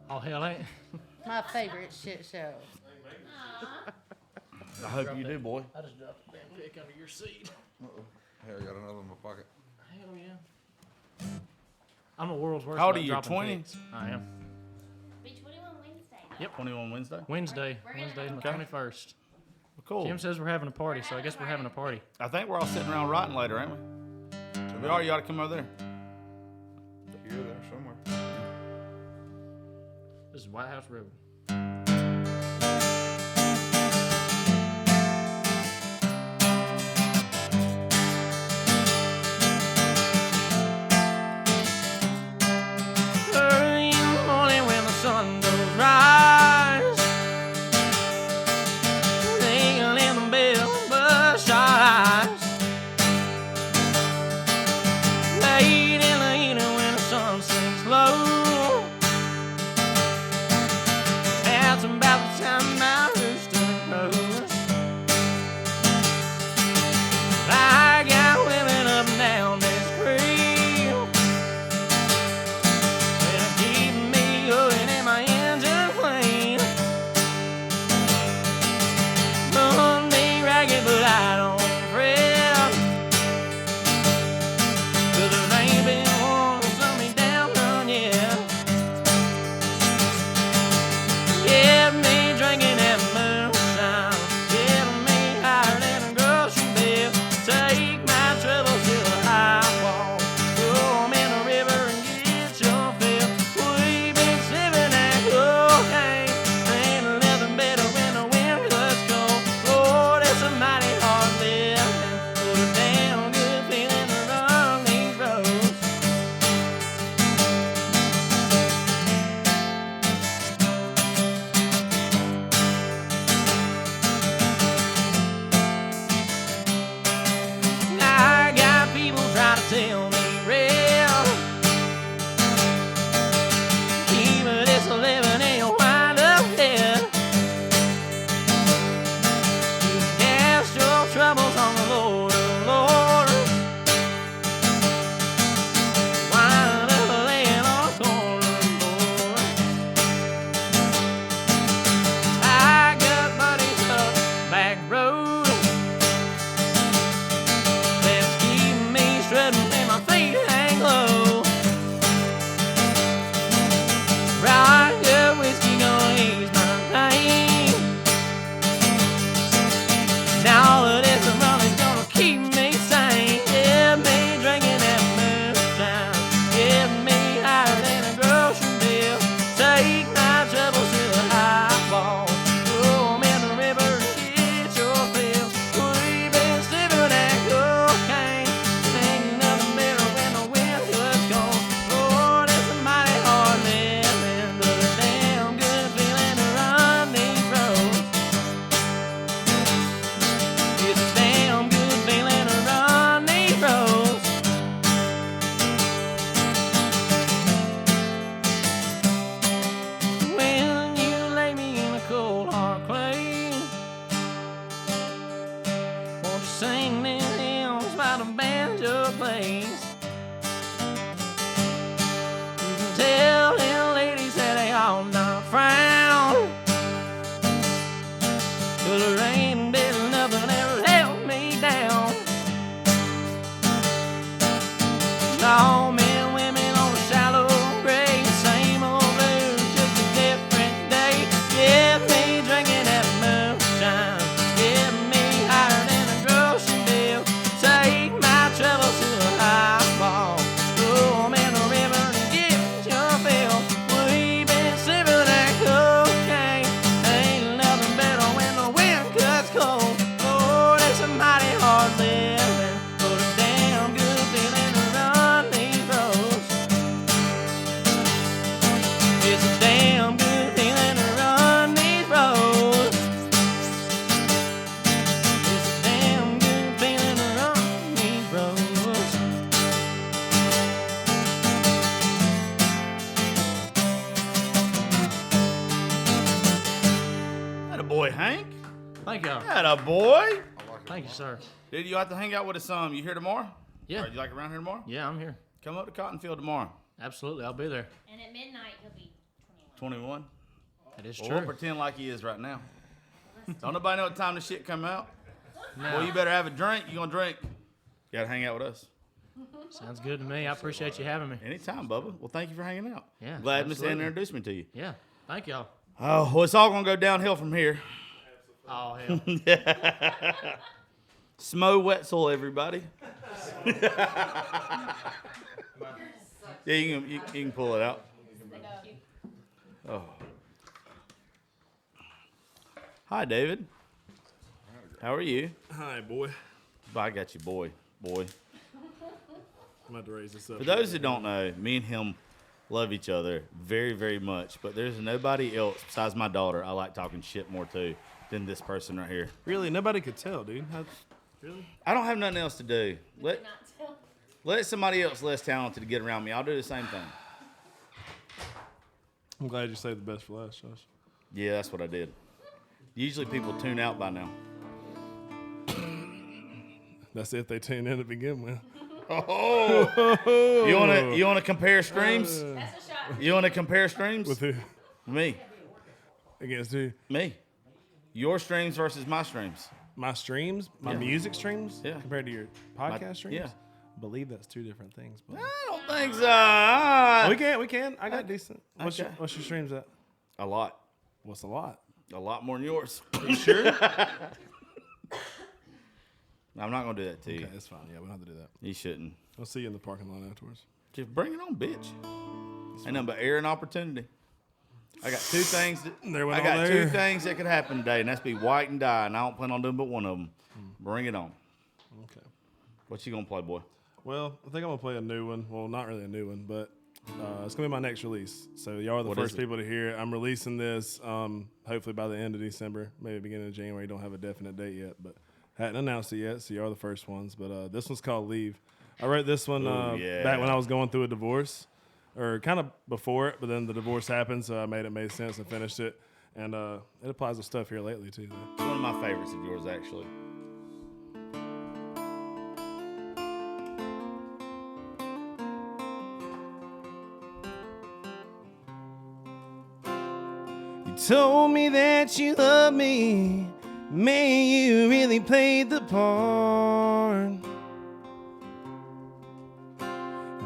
Oh, hell ain't. My favorite shit show. I hope you do, boy. I just dropped the damn pick under your seat. Hey, I got another in my pocket. Hell yeah. I'm the world's worst. How old about are you, dropping 20? picks. I am. Be 21 Wednesday. Yep. 21 Wednesday? Wednesday's my Okay. 21st. Cool. Jim says we're having a party, so I guess we're having a party. I think we're all sitting around writing later, ain't we? We are. You ought to come over there. Here, there, somewhere. This is White House Road. Early in the morning when the sun goes rise, singing in the bell, bloodshot eyes. Late in the evening when the sun sinks low, that's about the time my rooster crows. I got women up and down this creek, they're keeping me going and my engine clean. Run me ragged, but I don't fret, 'cause there ain't been one to slow me down none yet. Get me drinking that moonshine, get me higher than a grocery bill. Take my troubles to the high wall, throw 'em in the river and get your fill. We've been slipping that cocaine, ain't nothing better when the wind cuts cold. Lord, it's a mighty hard living, but a damn good feeling to run these roads. I got people trying to tell me real, keep this living and you'll wind up dead. You cast your troubles on the Lord of Lords, wind up laying on a corner board. I got buddies up back road that's keeping me strutting and my feet hang low. Right good whiskey gonna ease my pain. Now that it's a run, it's gonna keep me sane. Get me drinking that moonshine, get me higher than a grocery bill. Take my troubles to the high wall, throw 'em in the river and get your fill. We've been slipping that cocaine, ain't nothing better when the wind cuts cold. Lord, it's a mighty hard living, but a damn good feeling to run these roads. It's a damn good feeling to run these roads. When you lay me in a cold hard clay, won't you sing them hymns by the banjo plays? You can tell them ladies that they all not frown, 'cause there ain't Atta boy. Thank you, sir. Dude, you have to hang out with us some. You here tomorrow? Yeah. Or you like around here tomorrow? Yeah, I'm here. Come up to Cottonfield tomorrow. Absolutely, I'll be there. And at midnight, he'll be 21. 21. That is Well, true. we'll pretend like he is right now. Don't nobody know what time the shit come out. Well, you better have a drink. You gonna drink? You gotta hang out with us. Sounds good to me. I appreciate you having me. Anytime, Bubba. Well, thank you for hanging out. Yeah, Glad Miss Ann absolutely. introduced me to you. Yeah, thank y'all. Oh, well, it's all gonna go downhill from here. Oh, hell. Smo Wetzel, everybody. Yeah, you can pull it out. Oh. Hi, David. How are you? Hi, boy. I got you, boy. I'm about to raise this up. For those who don't know, me and him love each other very, very much. But there's nobody else besides my daughter I like talking shit more to than this person right here. Really, nobody could tell, dude. Really? I don't have nothing else to do. Let somebody else less talented get around me. I'll do the same thing. I'm glad you saved the best for last, Josh. Yeah, that's what I did. Usually people tune out by now. That's if they tune in to begin with. Oh, you wanna compare streams? That's a shot. You wanna compare streams? With who? Me. Against who? Me. Your streams versus my streams. My streams? My Yeah. music streams? Yeah. Compared to your podcast streams? yeah. I believe that's two different things. But I don't think so. we can. I got decent. What's Okay. your streams at? A lot. What's a lot? A lot more than yours. You sure? I'm not gonna do that to you. Okay, that's fine. Yeah, we don't have to do that. You shouldn't. I'll see you in the parking lot afterwards. Just bring it on, bitch. Ain't nothing but air and opportunity. I got two things. There went I got all two there. things that could happen today, and that's be white and die. And I don't plan on doing but one of them. Bring it on. Okay. What you gonna play, boy? Well, I think I'm gonna play a new one. Well, not really a new one, but it's gonna be my next release. So y'all are the What first is it? people to hear it. I'm releasing this hopefully by the end of December, maybe beginning of January. Don't have a definite date yet, but hadn't announced it yet. So y'all are the first ones. But this one's called Leave. I wrote this one yeah. back when I was going through a divorce, or kind of before it, but then the divorce happened, so I made sense and finished it. And it applies to stuff here lately too. Though. It's one of my favorites of yours, actually. You told me that you love me. Man, you really played the part.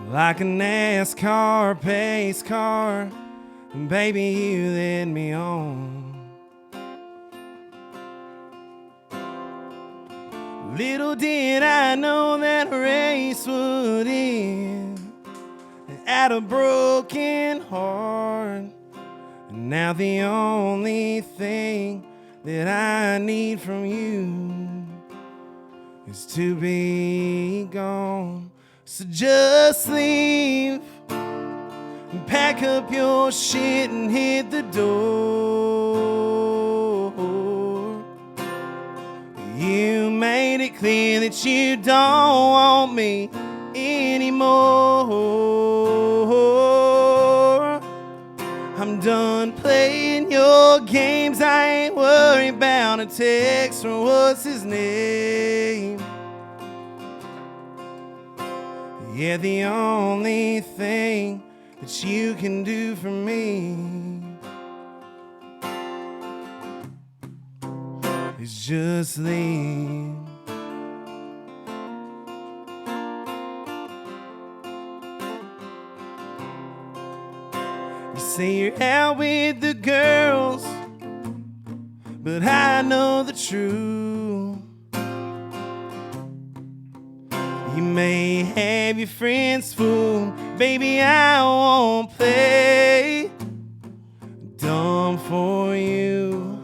Like a NASCAR pace car. And baby, you led me on. Little did I know that race would end at a broken heart. And now the only thing that I need from you is to be gone. So just leave and pack up your shit and hit the door. You made it clear that you don't want me anymore. I'm done playing your games. I ain't worried about a text from what's his name. Yeah, the only thing that you can do for me is just leave. You say you're out with the girls, but I know the truth. You may have your friends fooled, baby, I won't play dumb for you.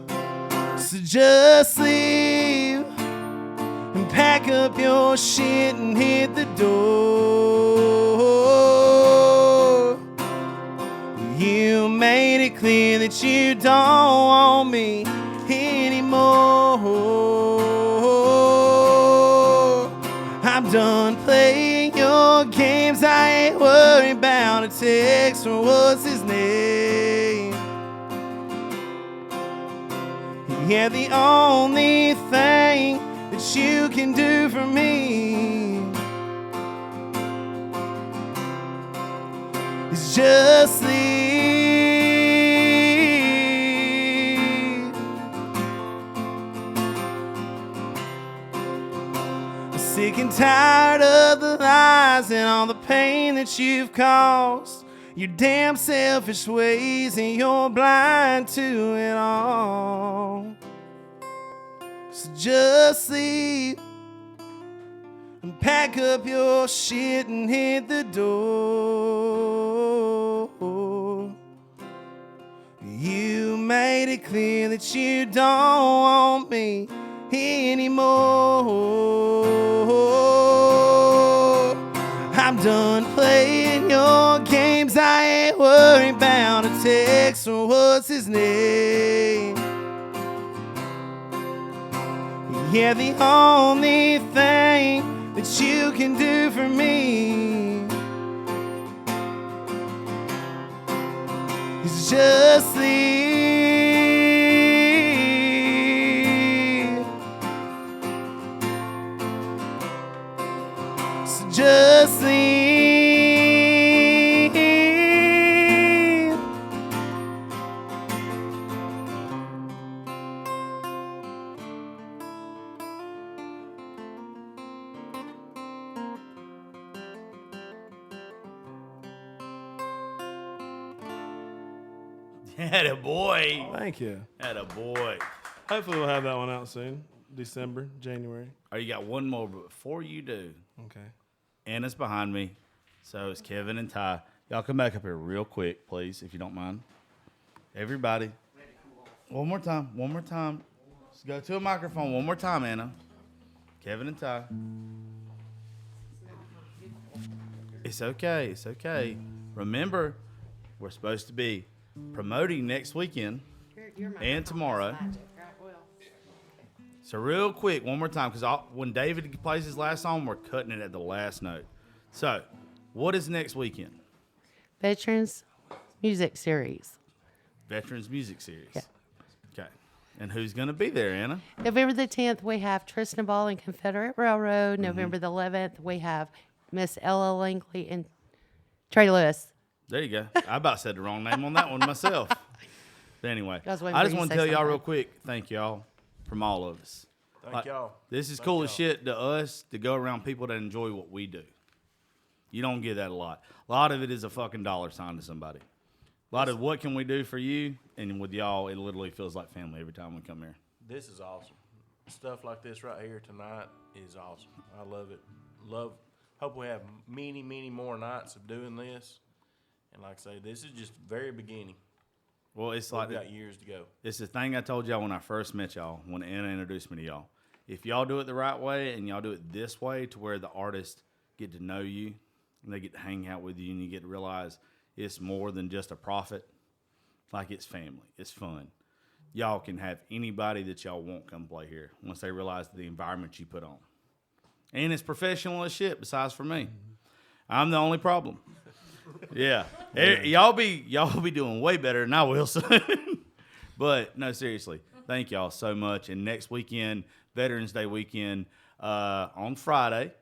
So just leave and pack up your shit and hit the door. You made it clear that you don't want me anymore. I'm done playing your games. I ain't worried about a text from what's his name. Yeah, the only thing that you can do for me is just leave. I'm sick and tired of the lies and all the pain that you've caused. Your damn selfish ways, and you're blind to it all. So just leave and pack up your shit and hit the door. You made it clear that you don't want me anymore. I'm done playing your games. I ain't worried about a text or what's his name. Yeah, the only thing that you can do for me is just leave. So just leave. Atta boy. Thank you. Atta boy. Hopefully we'll have that one out soon. December, January. Oh, you got one more, but before you do, Okay. Anna's behind me. So is Kevin and Ty. Y'all come back up here real quick, please, if you don't mind. Everybody. One more time. One more time. Just go to a microphone one more time, Anna. Kevin and Ty. It's okay. It's okay. Remember, we're supposed to be promoting next weekend and tomorrow. So real quick, one more time, because when David plays his last song, we're cutting it at the last note. So, what is next weekend? Veterans Music Series. Veterans Music Series. Yeah. Okay. And who's going to be there, Anna? November the 10th, we have Tristan Ball and Confederate Railroad. November the 11th, we have Miss Ella Langley and Trey Lewis. There you go. I about said the wrong name on that one myself. But anyway, I was waiting I for just you to want to say tell y'all something. real quick, thank y'all from all of us. Thank y'all. This is Thank cool as y'all. shit to us to go around people that enjoy what we do. You don't get that a lot. A lot of it is a fucking dollar sign to somebody. A lot of what can we do for you, and with y'all, it literally feels like family every time we come here. This is awesome. Stuff like this right here tonight is awesome. I love it. Hope we have many, many more nights of doing this. And like I say, this is just very beginning. Well, it's We've like got years to go. it's the thing I told y'all when I first met y'all, when Anna introduced me to y'all. If y'all do it the right way and y'all do it this way to where the artists get to know you and they get to hang out with you and you get to realize it's more than just a profit, like it's family, it's fun. Y'all can have anybody that y'all want come play here once they realize the environment you put on. And it's professional as shit, besides for me. I'm the only problem. Yeah. Y'all be doing way better than I will soon. But no, seriously, thank y'all so much. And next weekend, Veterans Day weekend, on Friday,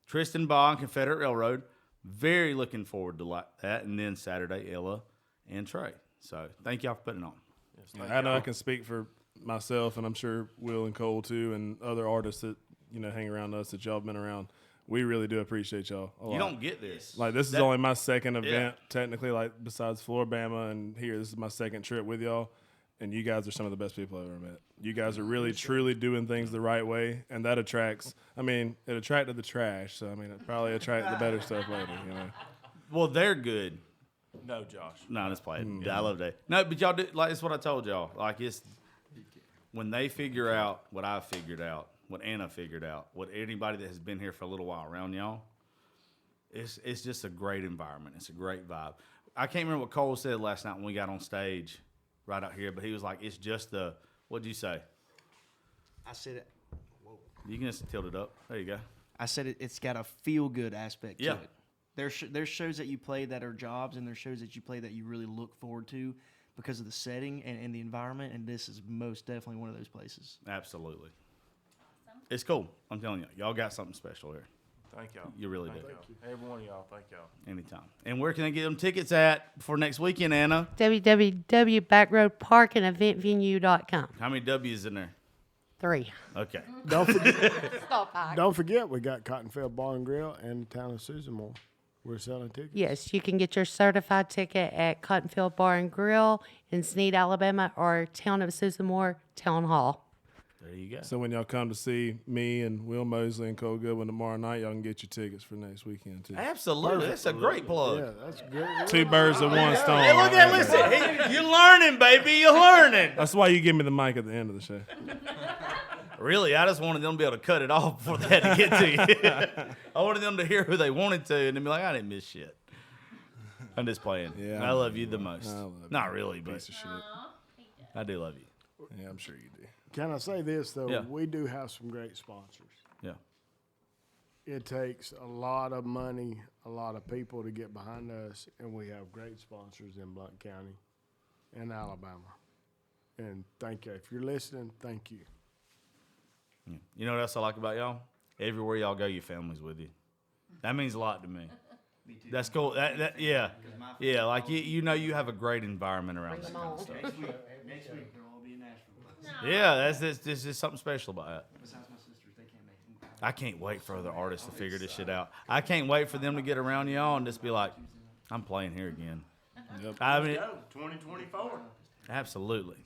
Tristan Baugh and Confederate Railroad. Very looking forward to that. And then Saturday, Ella and Trey. So thank y'all for putting it on. Yes, thank I know I y'all. can speak for myself, and I'm sure Will and Cole too, and other artists that hang around us that y'all have been around. We really do appreciate y'all a lot. You don't get this. Like, this is That- only my second event, technically, like, besides Floribama and here. This is my second trip with y'all, and you guys are some of the best people I've ever met. You guys are really, truly doing things the right way, and that attracts, it attracted the trash, so, it probably attracted the better stuff later, Well, they're good. No, Josh. No, let's play it. I love that. No, but y'all do, like, it's what I told y'all. Like, it's when they figure out what I figured out, what Anna figured out, what anybody that has been here for a little while around y'all, it's just a great environment. It's a great vibe. I can't remember what Cole said last night when we got on stage right out here, but he was like, it's just the, what'd you say? I said it. You can just tilt it up. There you go. I said it's got a feel good aspect Yeah. to it. There's shows that you play that are jobs, and there's shows that you play that you really look forward to because of the setting and the environment, and this is most definitely one of those places. Absolutely. It's cool. I'm telling you, y'all got something special here. Thank y'all. You really Thank do. y'all. Every one of y'all. Thank y'all. Anytime. And where can they get them tickets at for next weekend, Anna? www.backroadparkandeventvenue.com. How many W's in there? 3. Okay. Don't forget, Stop back. don't forget, we got Cottonfield Bar and Grill and the town of Susanmore. We're selling tickets. Yes, you can get your certified ticket at Cottonfield Bar and Grill in Sneed, Alabama, or Town of Susanmore Town Hall. There you go. So when y'all come to see me and Will Mosley and Cole Goodwin tomorrow night, y'all can get your tickets for next weekend too. Absolutely. That's a great plug. Yeah, that's good. 2 birds with one stone. Hey, look at listen. Hey, you're learning, baby. You're learning. That's why you give me the mic at the end of the show. Really, I just wanted them to be able to cut it off before they had to get to you. I wanted them to hear who they wanted to and then be like, I didn't miss shit. I'm just playing. Yeah, I love you the most. I love you. Not really, but Piece of shit. I do love you. Yeah, I'm sure you do. Can I say this, though? Yeah. We do have some great sponsors. Yeah. It takes a lot of money, a lot of people to get behind us, and we have great sponsors in Blount County and Alabama. And thank you. If you're listening, thank you. You know what else I like about y'all? Everywhere y'all go, your family's with you. That means a lot to me. That's cool. Yeah. Yeah, like you know you have a great environment around this kind of stuff. Next week they'll all be in Nashville. Yeah, there's just something special about it. Besides my sisters, they can't make it. I can't wait for other artists to figure this shit out. I can't wait for them to get around y'all and just be like, I'm playing here again. Yep. I mean, Go 2024. absolutely.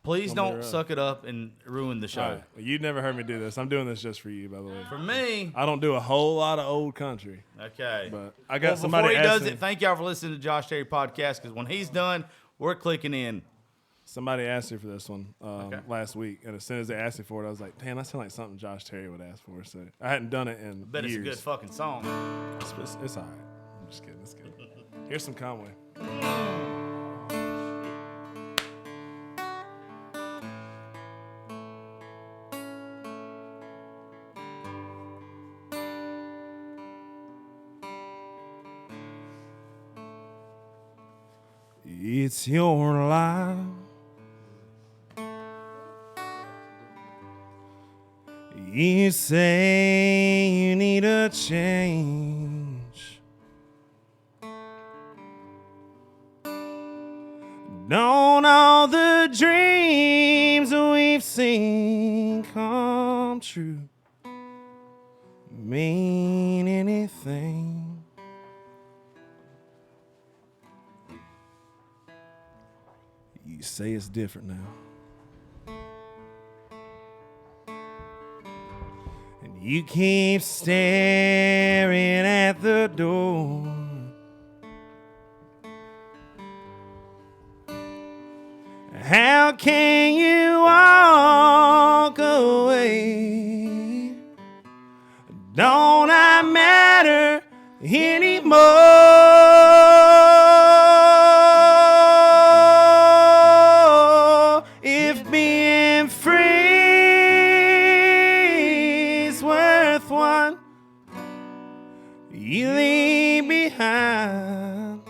Please Gonna be don't rough. suck it up and ruin the show. All right. Well, you never heard me do this. I'm doing this just for you, by the way. For me, I don't do a whole lot of old country, okay. but I got Well, somebody before he does asking, it, thank y'all for listening to Josh Terry Podcast, because when he's done, we're clicking in. somebody asked me for this one Okay. last week, and as soon as they asked me for it, I was like, damn, that sounds like something Josh Terry would ask for. So I hadn't done it in Bet years. it's a good fucking song. It's all right. I'm just kidding. It's good. Here's some Conway. It's your life. You say you need a change. Don't all the dreams we've seen come true mean anything? You say it's different now. And you keep staring at the door. How can you walk away? Don't I matter anymore? If being free is worth one you leave behind.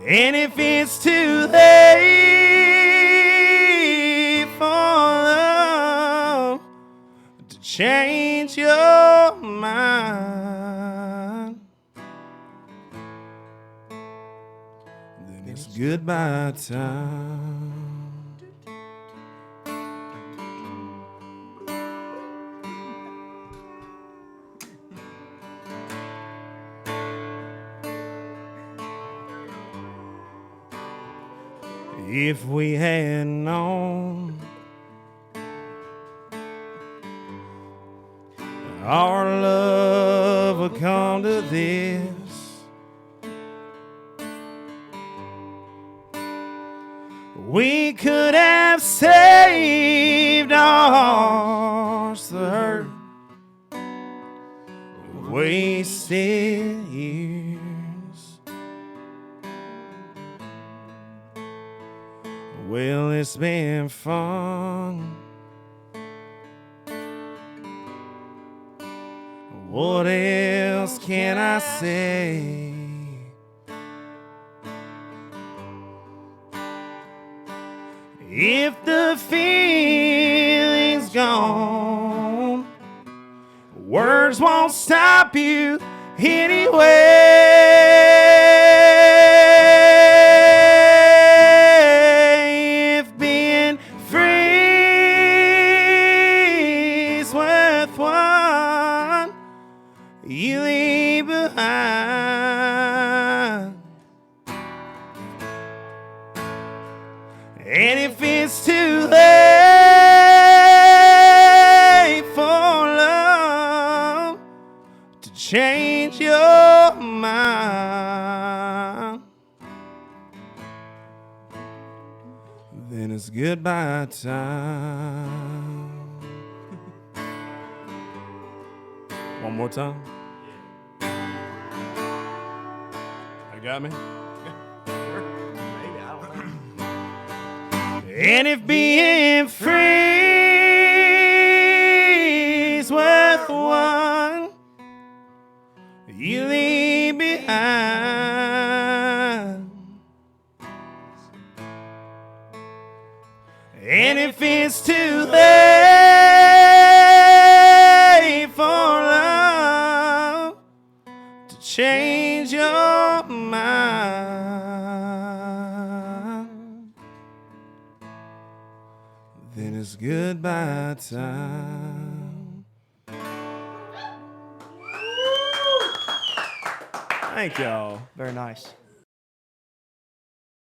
And if it's too late for love to change your mind, then it's goodbye time. If we had known our love would come to this, we could have saved our hearts the hurt, wasted years. Well, it's been fun. What else can I say? If the feeling's gone, words won't stop you anyway. If being free is worth one you leave behind, and if it's too late for love to change your mind, then it's goodbye time. One more time. You got me? And if being free is worth one you leave behind, and if it's too late for love to change your mind, then it's goodbye time. Thank y'all. Very nice.